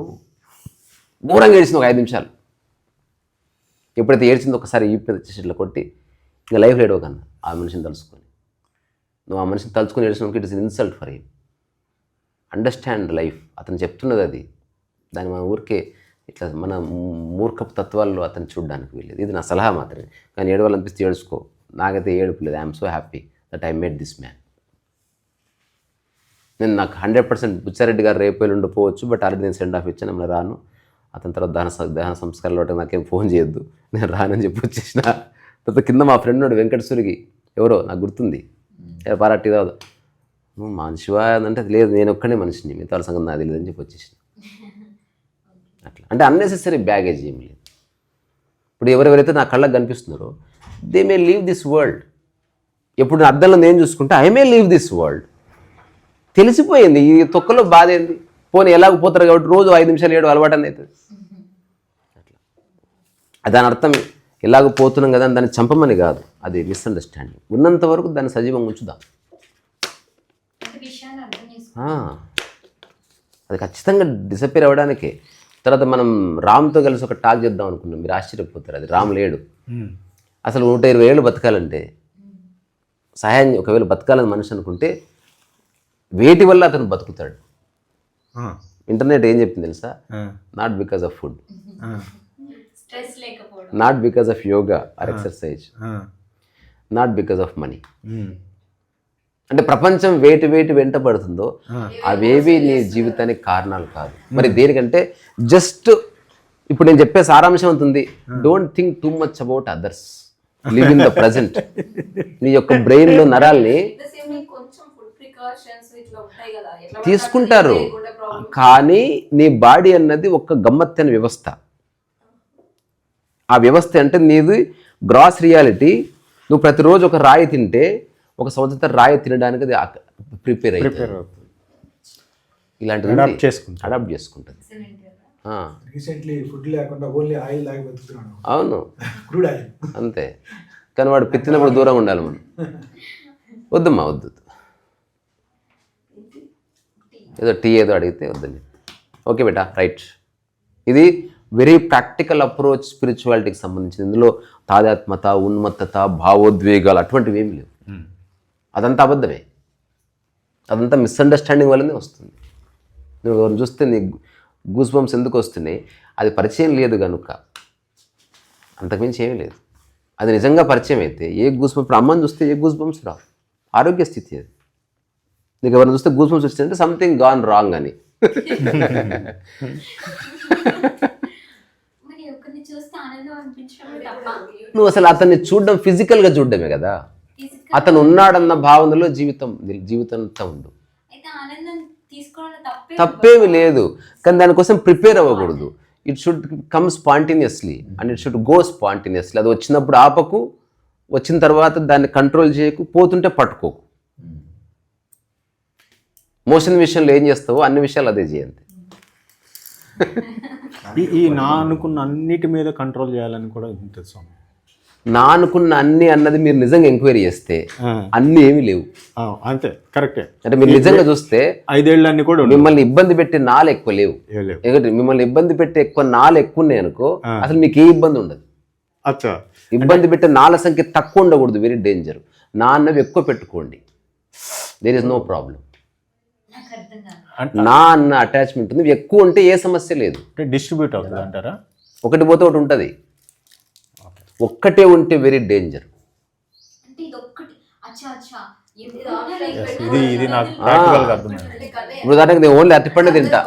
ఘోరంగా ఏడ్చింది ఒక 5 నిమిషాలు. ఎప్పుడైతే ఏడ్చింది ఒకసారి ఈ మీద వచ్చేసి ఇట్లా కొట్టి, ఇంకా లైఫ్లో ఏడవకన్నా ఆ మనిషిని తలుచుకొని. నువ్వు ఆ మనిషిని తలుచుకొని ఏడ్చినాక it is insult for him. Understand life, అతను చెప్తున్నది అది. దాన్ని మన ఊరికే ఇట్లా మన మూర్ఖపు తత్వాల్లో అతను చూడడానికి వెళ్ళేది. ఇది నా సలహా మాత్రమే. కానీ ఏడవాలనిపిస్తే ఏడుచుకో. నాకైతే ఏడుపు లేదు. I'm so happy that I made this man. నేను నాకు 100% బుచ్చారెడ్డి గారు రేపు వెళ్ళి ఉండిపోవచ్చు, బట్ ఆల్రెడీ నేను సెండ్ ఆఫ్ ఇచ్చాను, నేను రాను. అతని తర్వాత దహన సంస్కారాలు నాకేం ఫోన్ చేయొద్దు, నేను రానని చెప్పి వచ్చేసిన. తర్వాత కింద మా ఫ్రెండ్ ఉన్నాడు వెంకటేశ్వరికి, ఎవరో నాకు గుర్తుంది, పారా టీ తాగుదా, నువ్వు మనిషివా అంటే లేదు నేను ఒక్కడే మనిషిని, మిగతా వాళ్ళ సంగతి నాకు తెలియదు అని చెప్పి వచ్చేసిన. అట్లా అంటే అన్నెసెసరీ బ్యాగేజ్ ఏం లేదు. ఇప్పుడు ఎవరెవరైతే నా కళ్ళకు కనిపిస్తున్నారో they may leave this world. ఎప్పుడు నా అద్దంలో నేను చూసుకుంటే I may leave this world. తెలిసిపోయింది ఈ తొక్కలో బాధ ఏంది, పోనీ ఎలాగపోతారు కాబట్టి రోజు 5 నిమిషాలు 7 అలవాటు అని అవుతుంది. అట్లా దాని అర్థం ఎలాగ పోతున్నాం కదా అని దాన్ని చంపమని కాదు, అది మిస్అండర్స్టాండింగ్. ఉన్నంత వరకు దాన్ని సజీవంగా ఉంచుదాం. అది ఖచ్చితంగా డిసప్పేర్ అవ్వడానికే. తర్వాత మనం రామ్తో కలిసి ఒక టాక్ చేద్దాం అనుకున్నాం, మీరు ఆశ్చర్యపోతారు. అది రామ్ లేడు. అసలు 120 ఏళ్ళు బతకాలంటే సహాయం, ఒకవేళ బతకాలని మనిషి అనుకుంటే వేటి వల్ల అతను బతుకుతాడు. ఇంటర్నెట్ ఏం చెప్పింది తెలుసా? Not because of food, not because of yoga are exercise, not because of money. అంటే ప్రపంచం వేటి వెంట పడుతుందో అవేవి నీ జీవితానికి కారణాలు కాదు. మరి దేనికంటే జస్ట్ ఇప్పుడు నేను చెప్పే సారాంశం అవుతుంది, don't think too much about others, live in the present. నీ యొక్క బ్రెయిన్లో నరాల్ని తీసుకుంటారు, కానీ నీ బాడీ అన్నది ఒక గమ్మత్తైన వ్యవస్థ. ఆ వ్యవస్థ అంటే నీది గ్రాస్ రియాలిటీ. నువ్వు ప్రతిరోజు ఒక రాయి తింటే 1 సంవత్సరం రాయి తినడానికి అది ప్రిపేర్ అవుతుంది. ఇలాంటిది అడాప్ట్ చేసుకుంటుంది. రీసెంట్లీ ఫుడ్ లేకుండా ఓన్లీ ఆయిల్ లాగా బతుకుతున్నాను. అవును, క్రూడ్ ఆయిల్ అంతే. కానీ వాడు పిత్తినప్పుడు దూరంగా ఉండాలి మనం. వద్దమ్మా వద్దు, ఏదో టీ ఏదో అడిగితే వద్దని. ఓకే బేటా, రైట్. ఇది వెరీ ప్రాక్టికల్ అప్రోచ్ స్పిరిచువాలిటీకి సంబంధించింది. ఇందులో తాదాత్మత, ఉన్మత్తత, భావోద్వేగాలు అటువంటివి ఏమి లేవు. అదంతా అబద్ధమే, అదంతా మిస్అండర్స్టాండింగ్ వల్లనే వస్తుంది. నువ్వు ఎవరిని చూస్తే నీ గూస్ బంప్స్ ఎందుకు వస్తున్నాయి? అది పరిచయం లేదు కనుక, అంతకుమించి ఏమీ లేదు. అది నిజంగా పరిచయం అయితే ఏ గూస్ బంప్, ఇప్పుడు అమ్మని చూస్తే ఏ గూస్ బంప్స్ రావు. ఆరోగ్య స్థితి అది. నీకు ఎవరిని చూస్తే గూస్ బంప్స్ వచ్చిందంటే సంథింగ్ గాన్ రాంగ్ అని. నువ్వు అసలు అతన్ని చూడడం ఫిజికల్గా చూడడమే కదా. అతను ఉన్నాడన్న భావనలో జీవితంతో ఉండు, తప్పేమి లేదు. కానీ దానికోసం ప్రిపేర్ అవ్వకూడదు. It should come spontaneously and it should go spontaneously. అది వచ్చినప్పుడు ఆపకు, వచ్చిన తర్వాత దాన్ని కంట్రోల్ చేయకు, పోతుంటే పట్టుకోకు. మోషన్ విషయంలో ఏం చేస్తావో అన్ని విషయాలు అదే చేయండి. ఈ నా అనుకున్న అన్నిటి మీద కంట్రోల్ చేయాలని కూడా ఉంటుంది స్వామి. నా అనుకున్న అన్ని అన్నది మీరు నిజంగా ఎంక్వైరీ చేస్తే అన్ని ఏమీ లేవు. అంతే, కరెక్టే. అంటే మీరు నిజంగా చూస్తే 5 ఏళ్ళన్నీ కూడా మిమ్మల్ని ఇబ్బంది పెట్టే నాలు ఎక్కువ లేవు. మిమ్మల్ని ఇబ్బంది పెట్టే ఎక్కువ నాలు ఎక్కువ ఉన్నాయి అనుకో, అసలు మీకు ఏ ఇబ్బంది ఉండదు. అచ్చా, ఇబ్బంది పెట్టే నాల సంఖ్య తక్కువ ఉండకూడదు, వెరీ డేంజర్. నా అన్నవి ఎక్కువ పెట్టుకోండి, దేర్ ఇస్ నో ప్రాబ్లం. నా అన్న అటాచ్మెంట్ ఉంది, ఎక్కువ ఉంటే ఏ సమస్య లేదు. డిస్ట్రిబ్యూట్ అవుతుంది అంటారా? ఒకటి పోతే ఒకటి ఉంటుంది, ఒక్కటే ఉంటే వెరీ డేంజర్. ఇది నాకు ప్రాక్టికల్గా అర్థమైంది. ఇప్పుడు దానికి నేను ఓన్లీ అరటిపండు తింటా.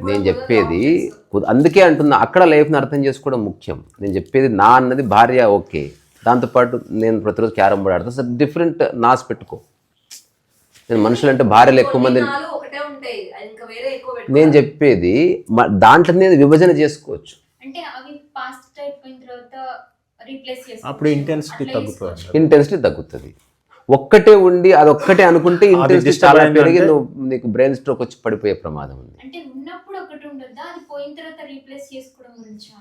నేను చెప్పేది అందుకే అంటున్నా, అక్కడ లైఫ్ని అర్థం చేసుకోవడం ముఖ్యం. నేను చెప్పేది నా అన్నది భార్య ఓకే, దాంతోపాటు నేను ప్రతిరోజు క్యారమ్ బోర్డ్ ఆడతా, సార్ డిఫరెంట్ నాస్ పెట్టుకో. నేను మనుషులంటే భార్యలు ఎక్కువ మంది, నేను చెప్పేది దాంట్లోనే విభజన చేసుకోవచ్చు. అప్పుడు ఇంటెన్సిటీ తగ్గుతుంది. ఒక్కటే ఉండి అదొక్కటే అనుకుంటే ఇంటెన్సిటీ చాలా పెరిగి నీకు బ్రెయిన్ స్ట్రోక్ వచ్చి పడిపోయే ప్రమాదం ఉంది.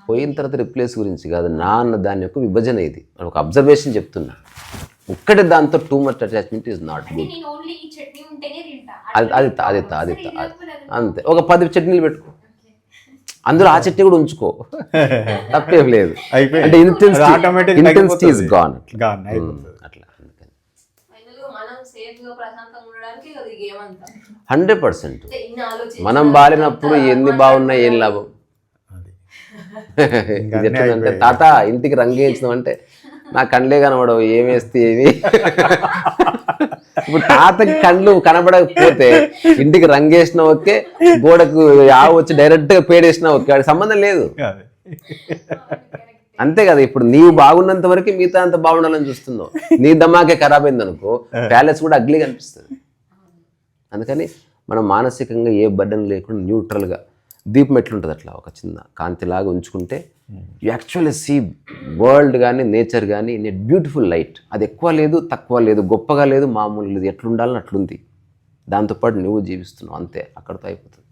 పోయిన తర్వాత రిప్లేస్ గురించి కాదు, నా అన్న దాని యొక్క విభజన. ఇది ఒక అబ్జర్వేషన్ చెప్తున్నా. ఒక్కటే దాంతో too much attachment is not good. అది అంతే. ఒక 10 చట్నీలు పెట్టుకో, అందులో ఆ చట్నీ కూడా ఉంచుకో, తప్పేం లేదు. అంటే ఇంటెన్సిటీ ఈజ్ గాన్. అట్లా 100%. మనం బాలినప్పుడు ఎన్ని బాగున్నాయి, ఏం లాభం. ఎట్లంటే తాత ఇంటికి రంగేయించడం అంటే నా కండ్లే కనబడవు, ఏమేస్తే ఏమి. ఇప్పుడు తాతకి కండ్లు కనబడకపోతే ఇంటికి రంగేసినా ఓకే, గోడకు ఆవు వచ్చి డైరెక్ట్గా పేడేసినా ఓకే, వాడికి సంబంధం లేదు. అంతే కదా, ఇప్పుడు నీవు బాగున్నంత వరకు మిగతా అంత బాగుండాలని చూస్తున్నావు. నీ దమాకే ఖరాబ్ అయింది అనుకో, ప్యాలెస్ కూడా అగ్లీగా అనిపిస్తుంది. అందుకని మనం మానసికంగా ఏ బర్డన్ లేకుండా న్యూట్రల్గా దీపం ఎట్లుంటుంది అట్లా ఒక చిన్న కాంతిలాగా ఉంచుకుంటే యూ యాక్చువల్లీ సీ వరల్డ్ కానీ నేచర్ కానీ ఇన్ ఎ బ్యూటిఫుల్ లైట్. అది ఎక్కువ లేదు, తక్కువ లేదు, గొప్పగా లేదు, మామూలు లేదు, ఎట్లుండాలని అట్లుంది. దాంతోపాటు నువ్వు జీవిస్తున్నావు, అంతే, అక్కడితో అయిపోతుంది.